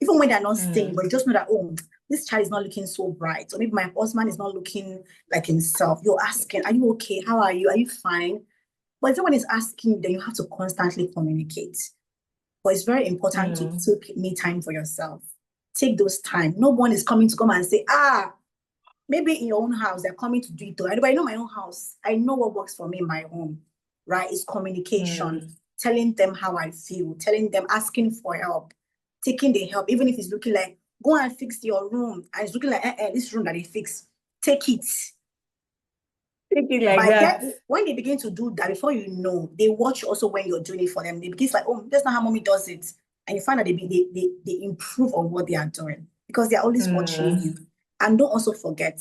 Even when they're not saying, but mm, you just know that, oh, this child is not looking so bright. Or maybe my husband is not looking like himself. You're asking, are you okay? How are you? Are you fine? But if someone is asking, then you have to constantly communicate. But it's very important to mm, take me time for yourself. Take those time. No one is coming to come and say, maybe in your own house, they're coming to do it. But I know my own house. I know what works for me in my home, right? It's communication, mm, telling them how I feel, telling them, asking for help, taking the help, even if it's looking like, go and fix your room. And it's looking like, this room that they fix, take it. take it like By that. that, when they begin to do that, before you know, they watch also when you're doing it for them. They begin to like, oh, that's not how mommy does it. And you find that they improve on what they are doing because they're always watching Mm, you. And don't also forget,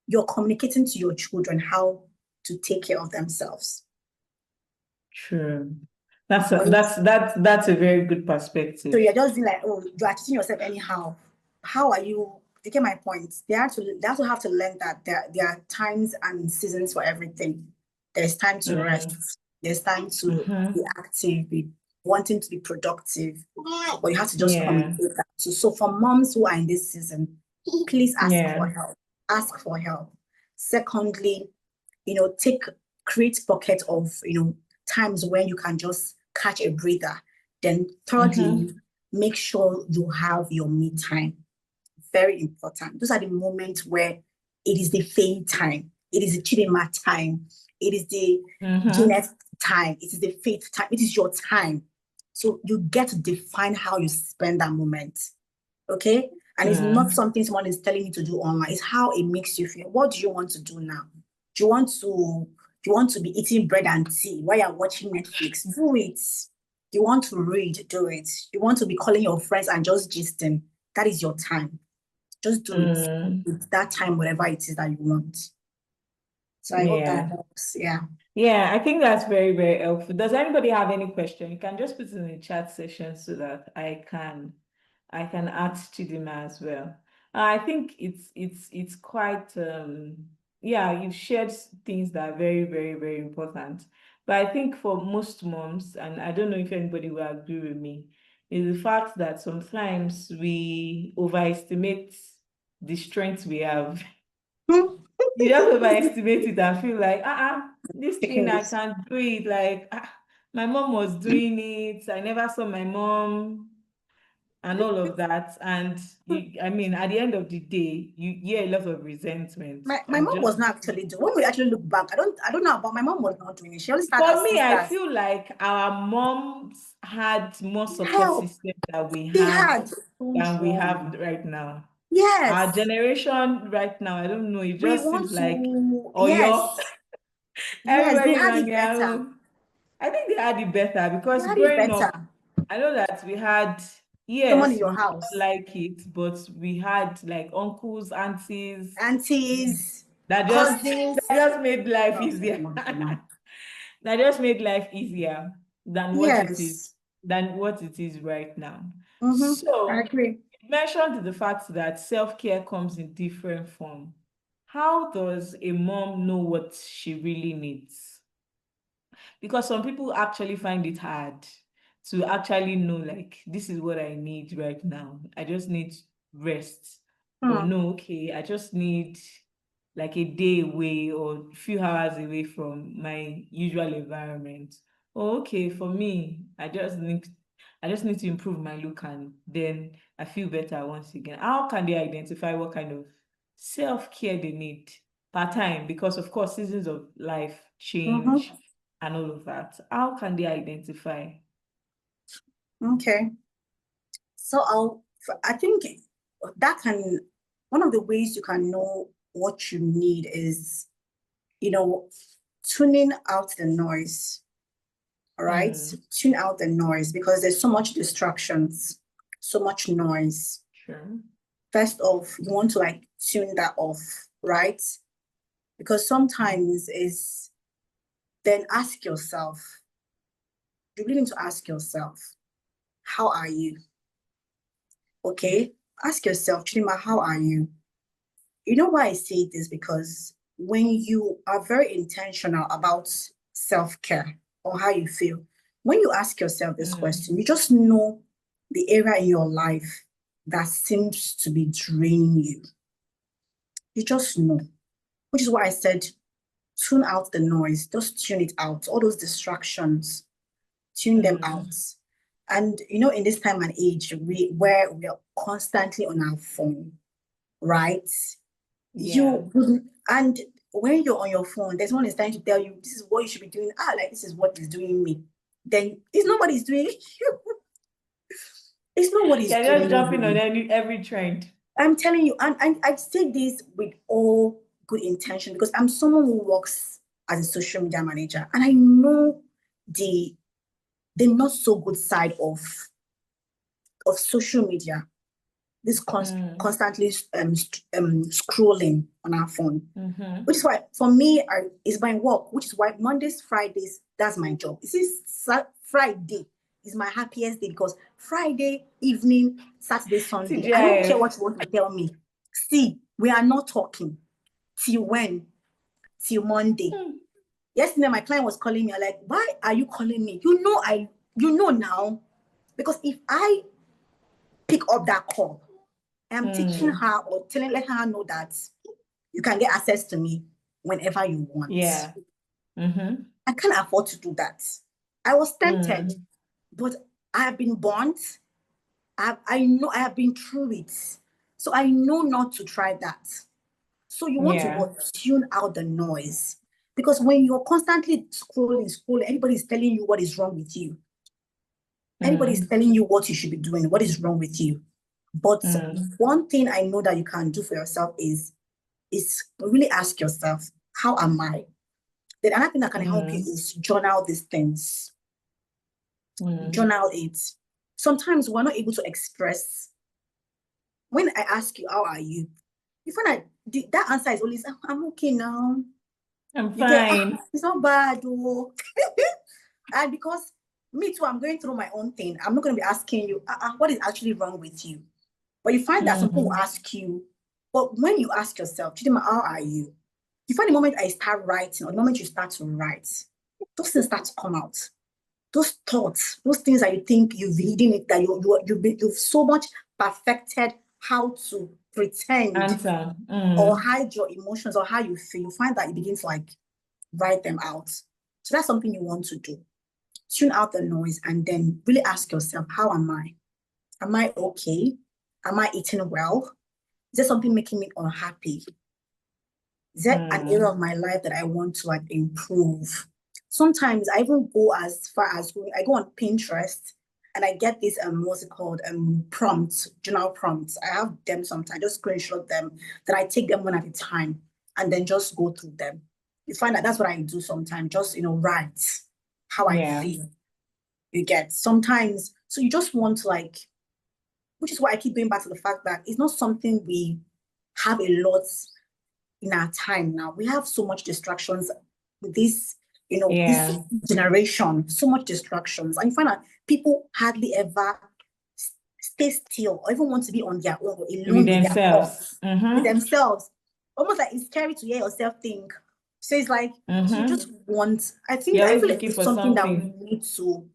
you're communicating to your children how to take care of themselves. true. That's a, When you, that's a very good so perspective. you're just being like, oh, you are teaching yourself anyhow. How are you? You get my point. They also have to learn that there are times and seasons for everything. There's time to Mm, rest. There's time to be mm-hmm. active, be wanting to be productive. But you have to just Yeah, communicate that. So for moms who are in this season, please ask for yeah, help. Ask for help. Secondly, take create pocket of times when you can just catch a breather. Then thirdly, mm-hmm. make sure you have your me time. Very important. Those are the moments where it is the Faye time, it is the Chidema time, it is the Mm-hmm. Jeanette time, it is the Faith time, it is your time. So you get to define how you spend that moment. Okay? And it's not Mm, something someone is telling you to do online. It's how it makes you feel. What do you want to do now? Do you want to be eating bread and tea while you're watching Netflix? Do it. You want to read? Do it. You want to be calling your friends and just gisting? That is your time. Just do it. mm, It's that time, whatever it is that you want. So I hope that yeah. helps. Yeah. Yeah, I think that's very, very helpful. Does anybody have any question? You can just put it in the chat session so that I can ask Chidima as well. I think it's quite yeah, you've shared things that are very, very, very important. But I think for most moms, and I don't know if anybody will agree with me, is the fact that sometimes we overestimate the strength we have. You just overestimate it and feel like, this thing Taking I this. can't do it. Like, my mom was doing it. I never saw my mom and all of that. And I mean, at the end of the day, you hear a lot of resentment My and mom just was not actually doing. When we actually look back, I don't know, but my mom was not doing it. She always had her for me, I sisters feel like our moms had more support help. system that we They have had so than we strong. have right now. Our Yes. generation right now, I don't know, it We just want seems like, to, oh, yes. you're Yes, they everybody had on it their better. own. I think they had it better They because had it growing better. up, I know that we had, Someone in yes, we your may not house. like it, but we had like uncles, aunties Aunties, that just cousins. that just made life Oh, easier. come on, come on. That just made life easier than what it is Yes. right now. I So agree. you mentioned the fact that self-care comes in different form. How does a mom know what she really needs? Because some people actually find it hard to actually know, like, this is what I need right now. I just need rest. Or Hmm. no, okay, I just need like a day away or a few hours away from my usual environment. Oh, okay, for me, I just need to improve my look and then I feel better once again. How can they identify what kind of self-care they need? per time, because of course seasons of life Mm-hmm. change and all of that. How can they identify? Okay. So I think that can, one of the ways you can know what you need is, tuning out the noise. All right. Tune out the noise because there's so much distractions, so much noise. Sure. First off, you want to like tune that off, right? Because sometimes is then ask yourself, you really need to ask yourself, how are you? Okay. Ask yourself, Chima, how are you? You know why I say this? Because when you are very intentional about self-care or how you feel, when you ask yourself this question, you just know the area in your life that seems to be draining you. You just know, which is why I said, tune out the noise, just tune it out, all those distractions, tune them out. And in this time and age, where we are constantly on our phone, right? Yeah. And when you're on your phone, there's one is trying to tell you this is what you should be doing. Like this is what is doing me. Then it's nobody's doing you. It's not what is You're doing just jumping on you. every trend. I'm telling you, and I say this with all good intention because I'm someone who works as a social media manager, and I know the not so good side of social media. This constantly scrolling on our phone. Which is why, for me, it's my work, which is why Mondays, Fridays, that's my job. This is Friday is my happiest day because Friday evening, Saturday, Sunday, I don't care what you want to tell me. See, we are not talking. Till when? Till Monday. Yesterday, my client was calling me. I'm like, why are you calling me? You know now. Because if I pick up that call, I'm teaching her or letting her know that you can get access to me whenever you want. Yeah. I can't afford to do that. I was tempted, but I have been burnt. I know I have been through it. So I know not to try that. So you want to tune out the noise. Because when you're constantly scrolling, everybody's telling you what is wrong with you. Anybody's telling you what you should be doing, what is wrong with you. But one thing I know that you can do for yourself is really ask yourself, how am I? Then another thing that can help you is journal these things. Journal it. Sometimes we're not able to express. When I ask you, how are you? You find that answer is always, I'm okay now. I'm fine. It's not bad. Oh. And because me too, I'm going through my own thing. I'm not going to be asking you, what is actually wrong with you? But you find that some people will ask you, but when you ask yourself, Chidima, how are you? You find the moment I start writing or the moment you start to write, those things start to come out. Those thoughts, those things that you think you've hidden it, that you've so much perfected how to pretend or hide your emotions or how you feel, you find that you begin to like write them out. So that's something you want to do. Tune out the noise and then really ask yourself, how am I? Am I okay? Am I eating well? Is there something making me unhappy? Is there an area of my life that I want to like improve? Sometimes I even go as far as I go on Pinterest and I get these what's it called prompts, journal prompts. I have them sometimes, just screenshot them, then I take them one at a time and then just go through them. You find that that's what I do sometimes, just write how I feel. You get sometimes, so you just want to like, which is why I keep going back to the fact that it's not something we have a lot in our time now. We have so much distractions with this, this generation, so much distractions. And you find that people hardly ever stay still or even want to be on their own or alone with their thoughts, with themselves. Almost like it's scary to hear yourself think. So it's like, so you just want, I feel like it's something that we need to,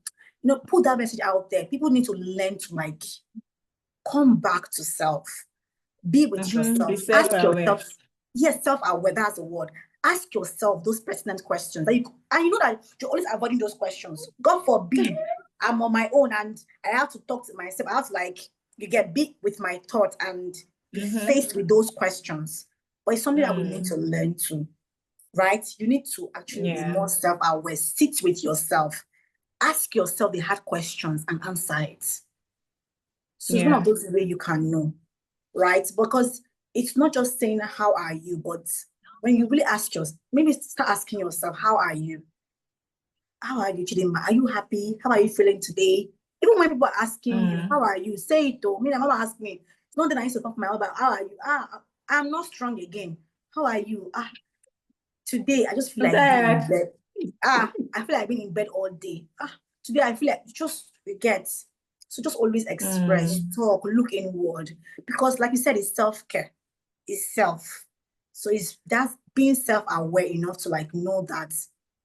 put that message out there. People need to learn to like come back to self. Be with yourself. Be Ask self-aware. yourself. Yes, self-aware, that's the word. Ask yourself those pertinent questions. And you know that you're always avoiding those questions. God forbid, I'm on my own and I have to talk to myself. I have to like, you get big with my thoughts and be faced with those questions. but it's something that we need to learn to, right? You need to actually be more self-aware. Sit with yourself. Ask yourself the hard questions and answer it. So it's one of those ways you can know, right? Because it's not just saying, how are you? But when you really ask yourself, maybe start asking yourself, how are you? How are you, Chidinma? Are you happy? How are you feeling today? Even when people are asking you, how are you? Say it though. Me, my mama asked me, it's not that I used to talk to my mom about how are you? I'm not strong again. How are you? Today I just feel I'm like being in tired. bed. I feel like being in bed all day. Today I feel like just forget. So just always express, talk, look inward. Because like you said, it's self-care. It's self. So it's that's being self-aware enough to like know that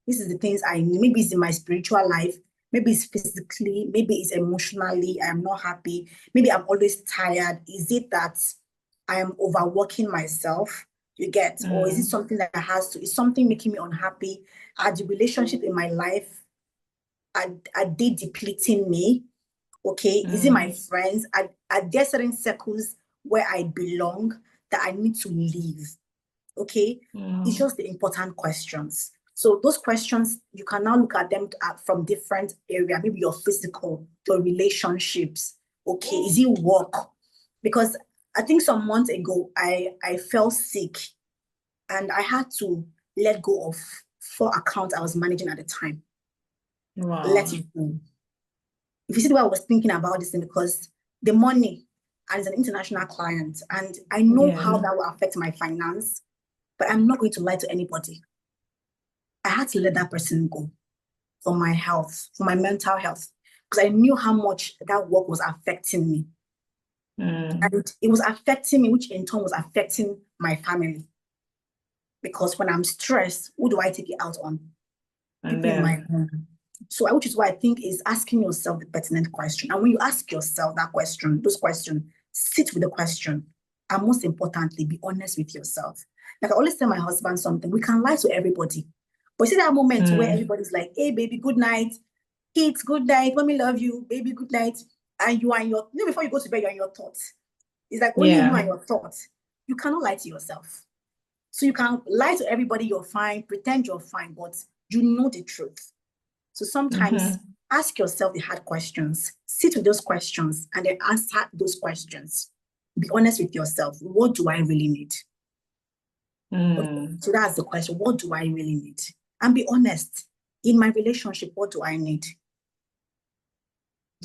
this is the things I need. Maybe it's in my spiritual life, maybe it's physically, maybe it's emotionally, I'm not happy, maybe I'm always tired. Is it that I am overworking myself? You get, or is it something that has to, is something making me unhappy? Are the relationship in my life, are they depleting me? Okay, is it my friends? Are there certain circles where I belong that I need to leave? Okay, it's just the important questions. So those questions, you can now look at them from different areas, maybe your physical, your relationships. Okay, is it work? Because I think some months ago, I fell sick and I had to let go of 4 accounts I was managing at the time. Let it go. If you see the way I was thinking about this thing, because the money, and it's an international client, and I know how that will affect my finance, but I'm not going to lie to anybody. I had to let that person go for my health, for my mental health, because I knew how much that work was affecting me. And it was affecting me, which in turn was affecting my family. Because when I'm stressed, who do I take it out on? People in my home. So, which is why I think is asking yourself the pertinent question. And when you ask yourself that question, those questions, sit with the question. And most importantly, be honest with yourself. Like I always tell my husband something, we can lie to everybody. But see that moment where everybody's like, hey, baby, good night. Kids, good night. Mommy, love you. Baby, good night. And you are in your, before you go to bed, you're in your thoughts. It's like only you and your thoughts. You cannot lie to yourself. So you can lie to everybody you're fine, pretend you're fine, but you know the truth. So sometimes ask yourself the hard questions, sit with those questions, and then answer those questions. Be honest with yourself. What do I really need? So that's the question. What do I really need? And be honest. In my relationship, what do I need?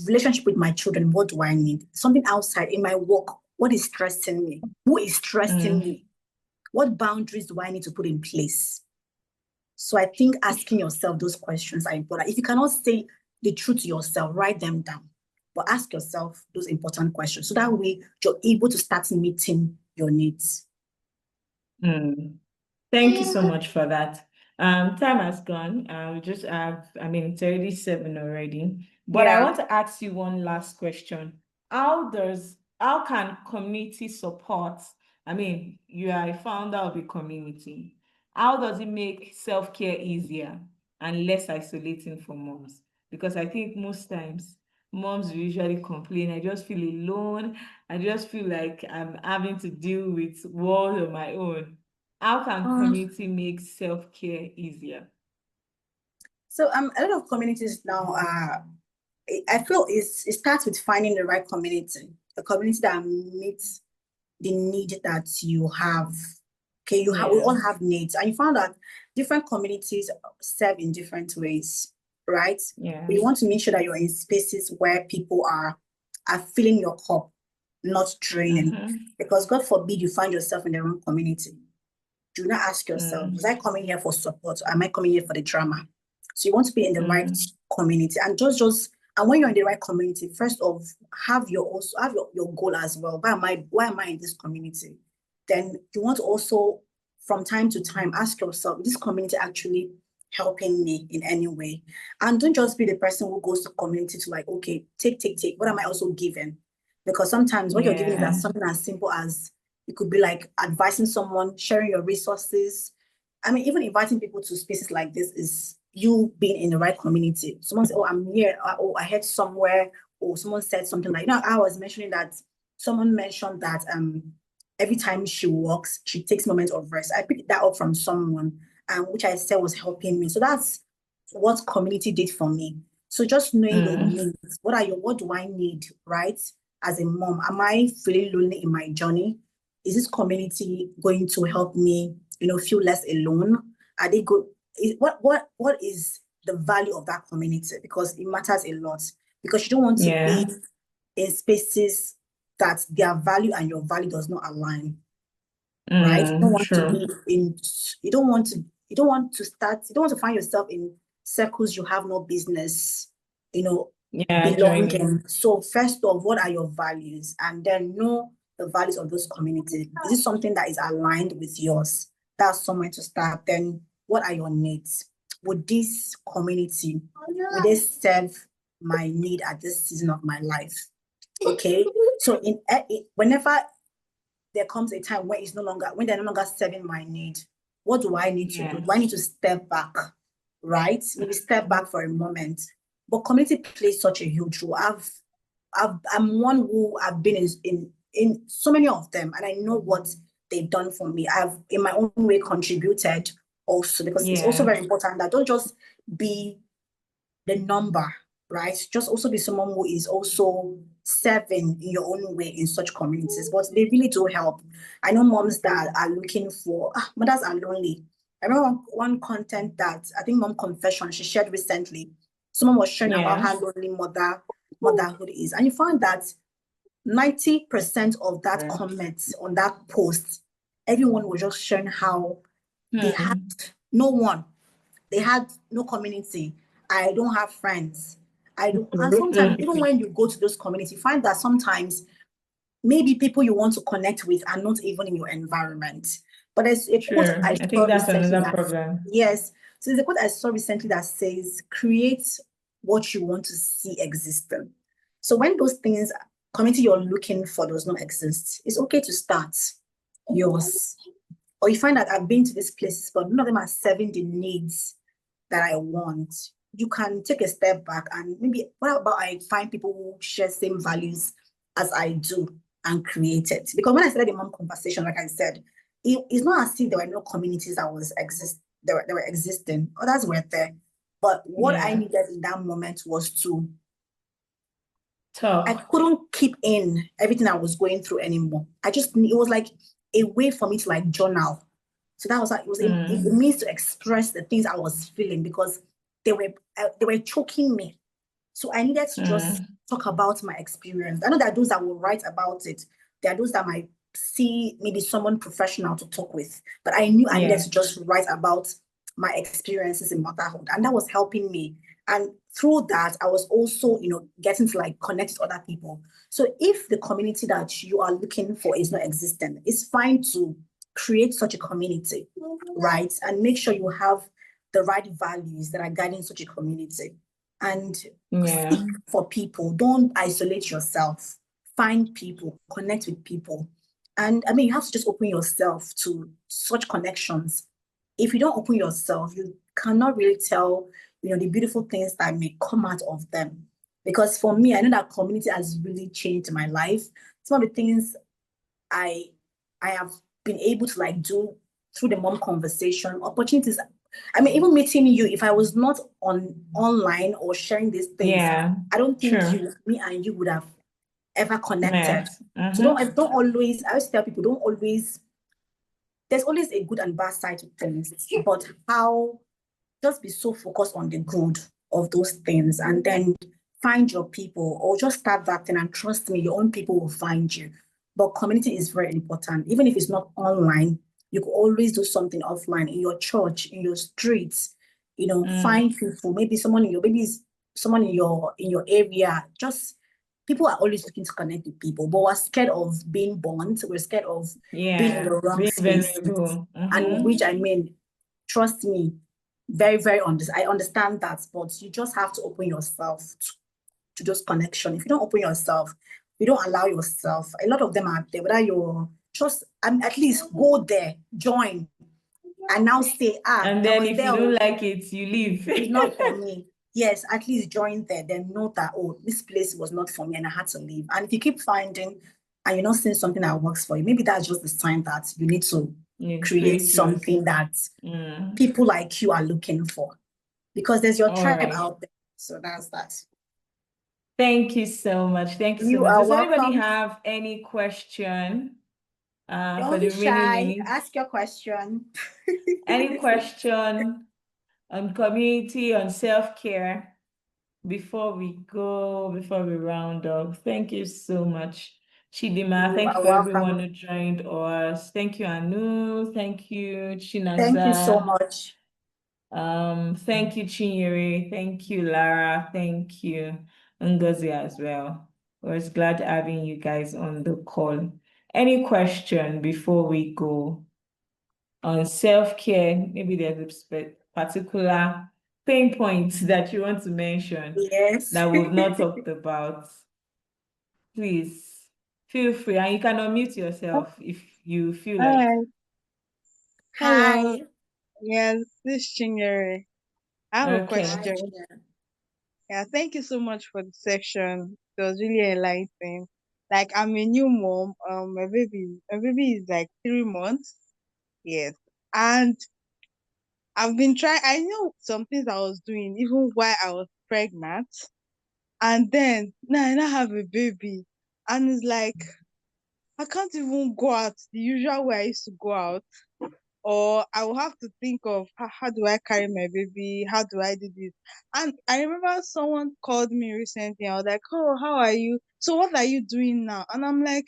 Relationship with my children, what do I need? Something outside in my work, what is stressing me? Who is stressing me? What boundaries do I need to put in place? So I think asking yourself those questions are important. If you cannot say the truth to yourself, write them down. But ask yourself those important questions. So that way you're able to start meeting your needs. Thank you so much for that. Time has gone. We just have, it's already 7 already. But I want to ask you one last question. How can community support? You are a founder of a community. How does it make self-care easier and less isolating for moms? Because I think most times moms usually complain, I just feel alone. I just feel like I'm having to deal with world on my own. How can community make self-care easier? So a lot of communities now I feel it starts with finding the right community, a community that meets the need that you have. Okay, we all have needs, and you found that different communities serve in different ways, right? But you want to make sure that you're in spaces where people are filling your cup, not draining. Because God forbid you find yourself in the wrong community. Do not ask yourself, was I coming here for support or am I coming here for the drama? So you want to be in the right community, and and when you're in the right community, first off, have your goal as well. Why am I in this community? Then you want to also, from time to time, ask yourself, is this community actually helping me in any way? And don't just be the person who goes to community to like, okay, take. What am I also giving? Because sometimes what you're giving is something as simple as it could be like advising someone, sharing your resources. Even inviting people to spaces like this is you being in the right community. Someone said, oh, I'm here. Oh, I heard somewhere. Or someone said something like, I was mentioning that someone mentioned that every time she walks, she takes moments of rest. I picked that up from someone, which I said was helping me. So that's what community did for me. So just knowing your needs, what do I need, right? As a mom, am I feeling lonely in my journey? Is this community going to help me, feel less alone? Are they good? What is the value of that community? Because it matters a lot. Because you don't want to be in spaces that their value and your value does not align, right? You don't want to be in, you don't want to find yourself in circles you have no business, belonging. So first off, what are your values? And then know the values of those communities. Is it something that is aligned with yours? That's somewhere to start. Then what are your needs? Would this community, would they serve my need at this season of my life? Okay. So whenever there comes a time when they're no longer serving my need, what do I need to do? Do I need to step back? Right? Maybe step back for a moment. But community plays such a huge role. I'm one who I've been in so many of them, and I know what they've done for me. I've in my own way contributed also, because it's also very important that don't just be the number, right? Just also be someone who is also serving in your own way in such communities. But they really do help. I know moms that are looking for, mothers are lonely. I remember one content that I think Mom Confession she shared recently. Someone was sharing about how lonely motherhood is. And you found that 90% of that comment on that post, everyone was just sharing how they had no one. They had no community. I don't have friends. And sometimes, even when you go to those communities, you find that sometimes maybe people you want to connect with are not even in your environment. But there's a quote I think that's another problem. Yes. So there's a quote I saw recently that says, create what you want to see existing. So when those things, community you're looking for does not exist, it's okay to start yours. Or you find that I've been to these places, but none of them are serving the needs that I want. You can take a step back and maybe, what about I find people who share same values as I do and create it? Because when I started the mom conversation, like I said, it's not as if there were no communities that were existing. Others were there. But what I needed in that moment was to I couldn't keep in everything I was going through anymore. It was like a way for me to like journal. So that was like, it means to express the things I was feeling, because they were choking me. So I needed to just talk about my experience. I know there are those that will write about it. There are those that might see maybe someone professional to talk with, but I knew I needed to just write about my experiences in motherhood, and that was helping me. And through that, I was also, getting to like connect with other people. So if the community that you are looking for is not existent, it's fine to create such a community, right? And make sure you have the right values that are guiding such a community. And seek for people. Don't isolate yourself. Find people, connect with people. And I mean, you have to just open yourself to such connections. If you don't open yourself, you cannot really tell, the beautiful things that may come out of them. Because for me, I know that community has really changed my life. Some of the things I have been able to like do through the mom conversation, opportunities. I mean, even meeting you, if I was not online or sharing these things, I don't think me and you would have ever connected. So don't always, I always tell people, there's always a good and bad side to things, but just be so focused on the good of those things, and then find your people, or just start that thing, and trust me, your own people will find you. But community is very important. Even if it's not online, you could always do something offline in your church, in your streets, find people, maybe someone in your area. Just people are always looking to connect with people, but we're scared of being burnt. We're scared of being in the wrong space. And which, I mean, trust me, very, very I understand that, but you just have to open yourself to those connections. If you don't open yourself, you don't allow yourself, a lot of them are there, whether you're just, at least go there, join, and now say, and then if you don't like it, you leave. It's not for me. Yes, at least join there, then know that, this place was not for me and I had to leave. And if you keep finding and you're not seeing something that works for you, maybe that's just the sign that you need to create Create yours. something that Mm. people like you are looking for, because there's your All tribe right. out there. So that's that. Thank you so much. Thank you so You much. are Does anybody welcome. have any question for Don't the be remaining shy. minutes? Ask your question. Any question on community, on self-care before we round up? Thank you so much, Chidima. You Thank you are for everyone welcome. who joined us. Thank you, Anu. Thank you, Thank you so Chinaza. much. Thank you, Chinyere. Thank you, Lara. Thank you, Ngozi as well. I was glad having you guys on the call. Any question before we go on self-care? Maybe there's a particular pain points that you want to mention Yes. that we've not talked about. Please feel free, and you can unmute yourself if you feel like. Hi, hello. Hi. Yes, this is Chinyere. I have a Okay. Hi, question. Gina. Yeah, thank you so much for the section. It was really enlightening. Like I'm a new mom. My baby is like 3 months. Yes, and I've been trying. I know some things I was doing even while I was pregnant, and then now I now have a baby, and it's like I can't even go out the usual way I used to go out. Or I will have to think of how do I carry my baby? How do I do this? And I remember someone called me recently. I was like, "Oh, how are you? So what are you doing now?" And I'm like,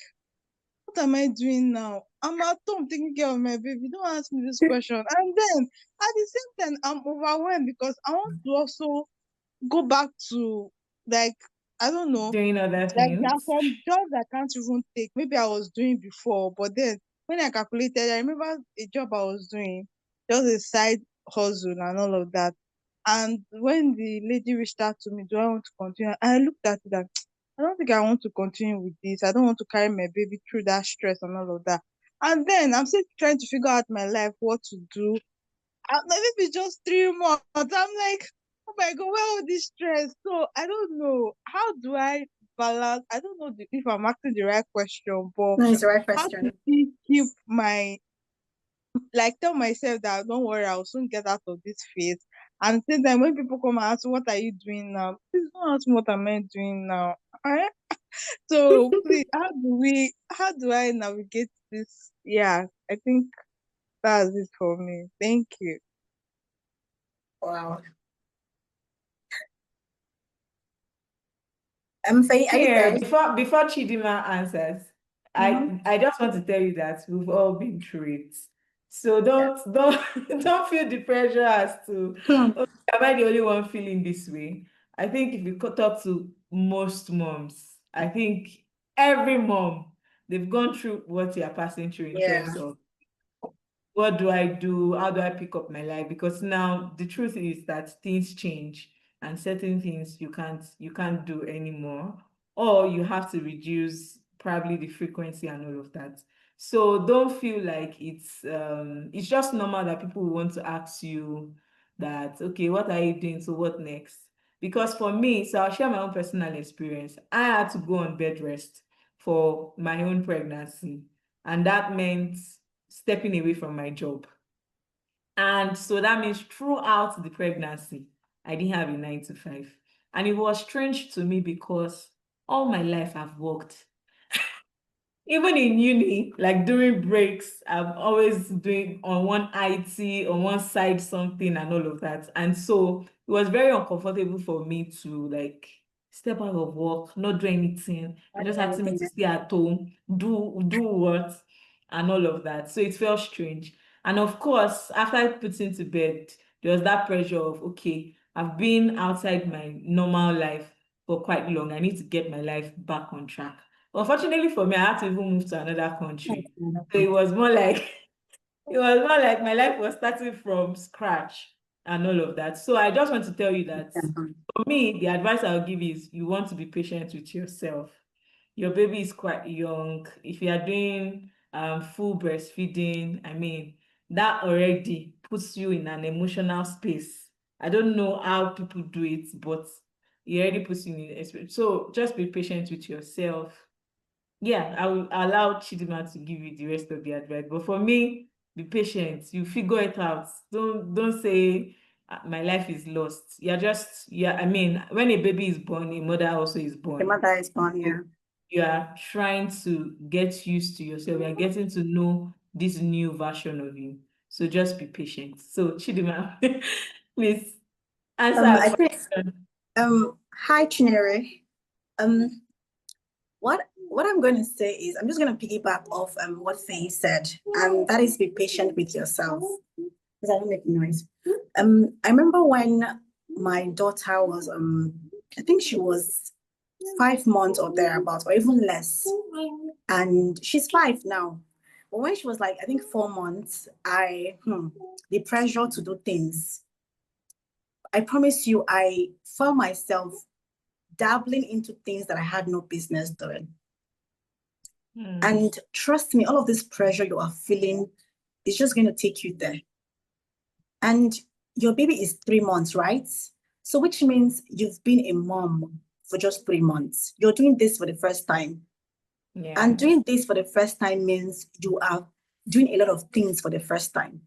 "What am I doing now? I'm at home taking care of my baby. Don't ask me this question." And then at the same time, I'm overwhelmed because I want to also go back to, like, I don't know, Doing other like there are things. some jobs I can't even take. Maybe I was doing before, but then when I calculated, I remember a job I was doing, just a side hustle and all of that. And when the lady reached out to me, do I want to continue? I looked at it and I don't think I want to continue with this. I don't want to carry my baby through that stress and all of that. And then I'm still trying to figure out my life, what to do. My baby just 3 months. I'm like, oh my god, where all this stress? So I don't know. How do I balance? I don't know if I'm asking the right question, but No, it's the right how to question. still keep my, like, tell myself that don't worry, I'll soon get out of this phase. And then when people come and ask, what are you doing now? Please don't ask me what am I doing now. Alright? So please, how do I navigate this? Yeah, I think that's it for me. Thank you. Wow. Faye, are you Here, there? before Chidima answers, Mm-hmm. I just want to tell you that we've all been through it. So don't don't feel the pressure as to, Hmm. okay, am I the only one feeling this way? I think if you talk to most moms, I think every mom, they've gone through what you are passing through in Yeah. terms of what do I do? How do I pick up my life? Because now the truth is that things change and certain things you can't do anymore, or you have to reduce probably the frequency and all of that. So don't feel like it's just normal that people want to ask you that, okay, what are you doing? So what next? Because for me, so I'll share my own personal experience. I had to go on bed rest for my own pregnancy, and that meant stepping away from my job. And so that means throughout the pregnancy, I didn't have a 9 to 5. And it was strange to me because all my life I've worked. Even in uni, like during breaks, I'm always doing on one IT, on one side something and all of that. And so it was very uncomfortable for me to like step out of work, not do anything, I and do just asking me anything. to stay at home, do what, and all of that. So it felt strange. And of course, after I put into bed, there was that pressure of, okay, I've been outside my normal life for quite long. I need to get my life back on track. Unfortunately for me, I had to even move to another country. So it was more like it was more like my life was starting from scratch and all of that. So I just want to tell you that for me, the advice I'll give is you want to be patient with yourself. Your baby is quite young. If you are doing full breastfeeding, I mean, that already puts you in an emotional space. I don't know how people do it, but it already puts you in it. So just be patient with yourself. yeah, I will allow Chidima to give you the rest of the advice. But for me, be patient. You figure it out. Don't say my life is lost. You're just I mean, when a baby is born, a mother also is The born. mother is born, yeah. You are trying to get used to yourself. You're getting to know this new version of you. So just be patient. So Chidima, please answer our I think question. hi Chinere. Um what I'm going to say is I'm just going to piggyback off what Faye said, and that is be patient with yourself. Because I don't make noise. I remember when my daughter was I think she was 5 months or thereabouts, or even less. And she's 5 now. But when she was like, I think 4 months, the pressure to do things. I promise you, I found myself dabbling into things that I had no business doing. And trust me, all of this pressure you are feeling is just going to take you there. And your baby is 3 months, right? So which means you've been a mom for just 3 months. You're doing this for the first time. Yeah. And doing this for the first time means you are doing a lot of things for the first time.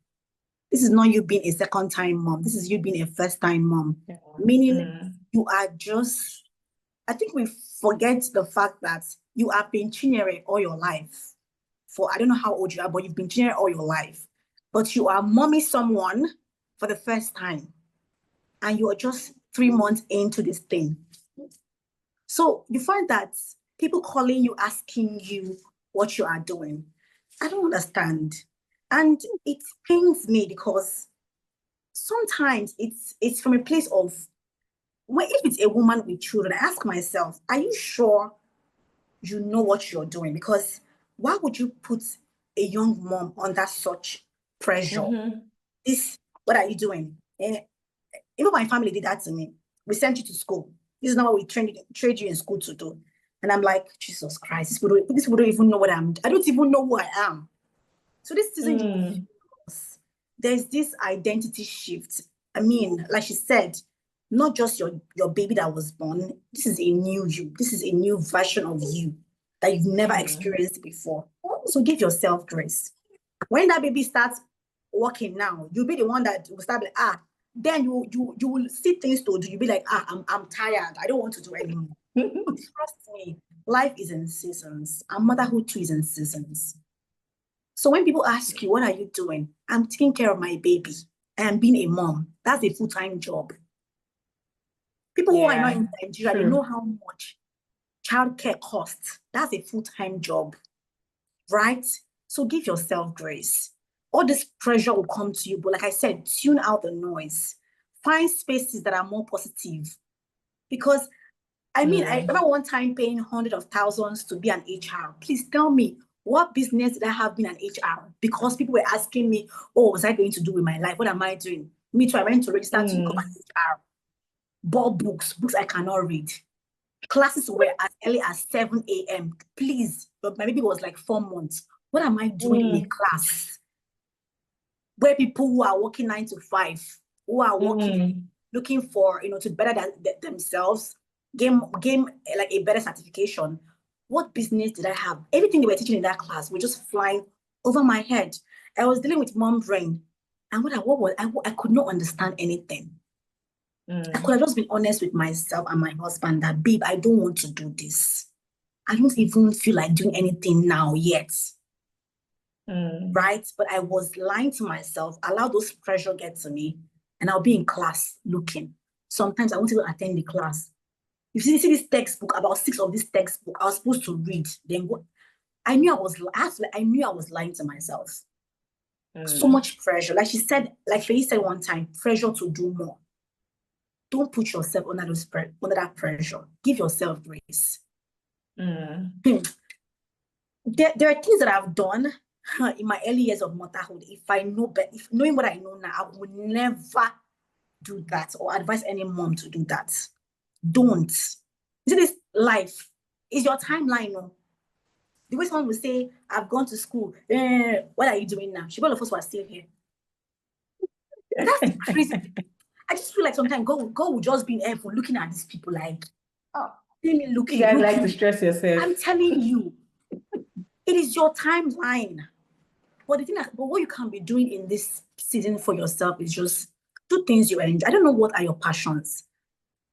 This is not you being a second time mom. This is you being a first time mom. Yeah. Meaning you are just, I think we forget the fact that you have been Chinyere all your life. For I don't know how old you are, but you've been Chinyere all your life. But you are mommy someone for the first time. And you are just 3 months into this thing. So you find that people calling you, asking you what you are doing. I don't understand. And it pains me because sometimes it's from a place of, well, if it's a woman with children, I ask myself, are you sure you know what you're doing? Because why would you put a young mom under such pressure? What are you doing? Even my family did that to me. We sent you to school. This is not what we trained you in school to do. And I'm like, Jesus Christ, these people don't even know what I don't even know who I am. So this isn't there's this identity shift. I mean, like she said, not just your baby that was born. This is a new you. This is a new version of you that you've never experienced before. So give yourself grace. When that baby starts walking now, you'll be the one that will start like, then you will see things to do. You'll be like, I'm tired. I don't want to do anymore. Trust me, life is in seasons, and motherhood too is in seasons. So when people ask you, what are you doing? I'm taking care of my baby. I am being a mom. That's a full-time job. People who are not in Nigeria, they know how much childcare costs. That's a full-time job, right? So give yourself grace. All this pressure will come to you, but like I said, tune out the noise. Find spaces that are more positive. Because, I mean, I remember one time paying hundreds of thousands to be an HR. Please tell me, what business did I have been an HR? Because people were asking me, oh, was I going to do with my life? What am I doing? Me too, I went to register to become an HR. Bought books I cannot read. Classes were as early as 7 a.m. Please, but my baby was like 4 months. What am I doing in a class where people who are working 9 to 5, who are working, looking for, to better themselves, gain like a better certification? What business did I have? Everything they were teaching in that class was just flying over my head. I was dealing with mom brain, and I could not understand anything. I could have just been honest with myself and my husband that, babe, I don't want to do this. I don't even feel like doing anything now yet. Right? But I was lying to myself, allow those pressure get to me, and I'll be in class looking. Sometimes I won't even attend the class. You see this textbook, about 6 of this textbook, I was supposed to read. Then what? I knew I was lying to myself. So much pressure. Like she said, like Faye said one time, pressure to do more. Don't put yourself under that pressure. Give yourself grace. There are things that I've done in my early years of motherhood. If knowing what I know now, I would never do that or advise any mom to do that. Don't. You see, this life is your timeline. No? The way someone will say, I've gone to school. What are you doing now? All of us were still here. That's crazy. I just feel like sometimes God will just be in heaven looking at these people like, oh, see me looking. You guys like to stress yourself. I'm telling you, It is your timeline. But the thing but what you can be doing in this season for yourself is just do things you enjoy. I don't know what are your passions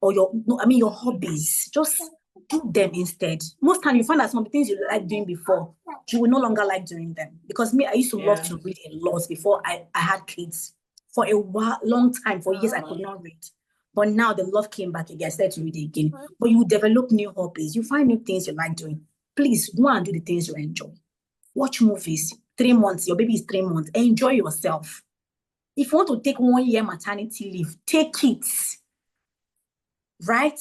or your hobbies. Just do them instead. Most time you find that some of the things you like doing before, you will no longer like doing them. Because me, I used to love to read a lot before I had kids. For a while, long time, for years, I could not read. But now the love came back again. I started to read again. But you develop new hobbies. You find new things you like doing. Please go and do the things you enjoy. Watch movies. 3 months, your baby is 3 months. Enjoy yourself. If you want to take 1 year maternity leave, take it. Right?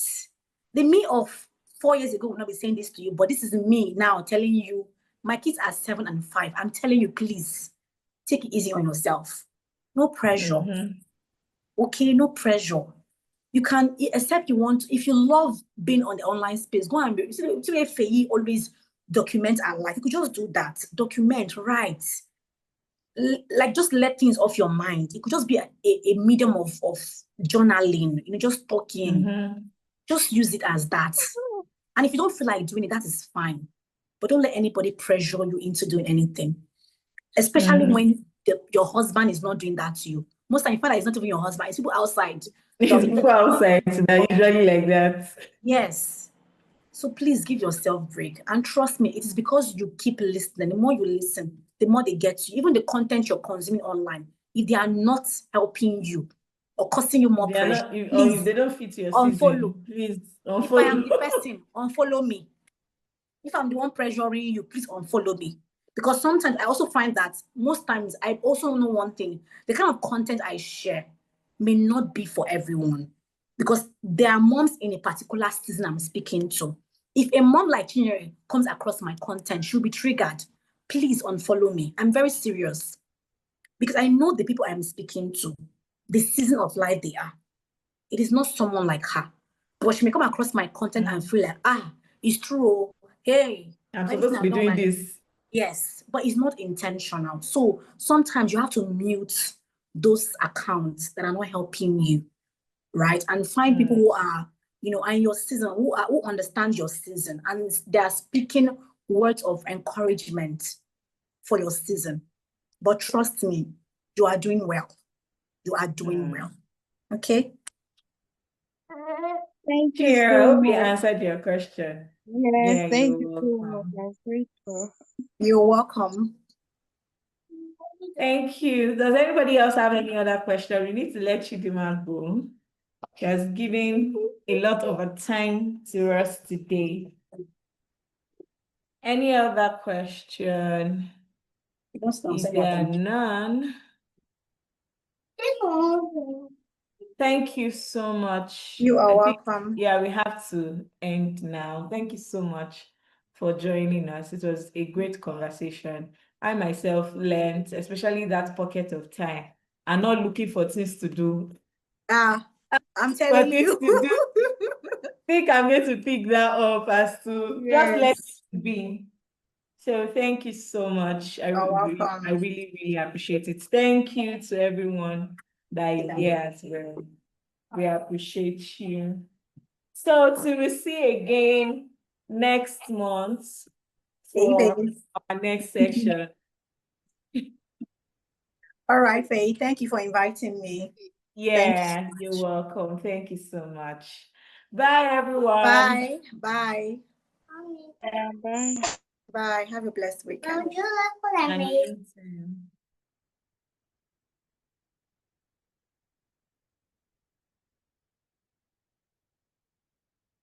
The me of 4 years ago will not be saying this to you, but this is me now telling you. My kids are 7 and 5. I'm telling you, please take it easy on yourself. No pressure. Okay, no pressure. You can, except you want, if you love being on the online space, go and be, Faye always document our life. You could just do that. Document, write. Like just let things off your mind. It could just be a medium of journaling, just talking. Just use it as that. And if you don't feel like doing it, that is fine. But don't let anybody pressure you into doing anything. Especially when your husband is not doing that to you. Most time you find that it's not even your husband, it's people outside. It's people outside that usually like that. Yes. So please give yourself a break. And trust me, it is because you keep listening. The more you listen, the more they get to you. Even the content you're consuming online, if they are not helping you or causing you more pressure, or if they don't fit your unfollow. Season, please unfollow. If I am the person, unfollow me. If I'm the one pressuring you, please unfollow me. Because sometimes I also find that most times I also know one thing, the kind of content I share may not be for everyone. Because there are moms in a particular season I'm speaking to. If a mom like Chinyere comes across my content, she'll be triggered. Please unfollow me. I'm very serious. Because I know the people I'm speaking to, the season of life they are. It is not someone like her. But she may come across my content and feel like, it's true. Hey, I'm supposed to be doing this. Yes, but it's not intentional. So sometimes you have to mute those accounts that are not helping you, right? And find people who are, in your season, who understand your season, and they are speaking words of encouragement for your season. But trust me, you are doing well. You are doing well. Okay? Thank you I so hope we much. answered your question. Yes, thank you so much. I'm grateful. You're welcome. Thank you. Does anybody else have any other question? We need to let Chidima go. She has given a lot of her time to us today. Any other question? If there are none, thank you so much. You are welcome. We have to end now. Thank you so much for joining us. It was a great conversation. I myself learned, especially that pocket of time, and not looking for things to do. I'm telling you. I think I'm going to pick that up as to just let it be. So thank you so much. I really, really appreciate it. Thank you to everyone that is here as well. We appreciate you. So till we see again next month for our next section. All right, Faye. Thank you for inviting me. Yeah, you're welcome. Thank you so much. Bye, everyone. Bye. Bye. Bye. Bye. Have a blessed weekend. And you too.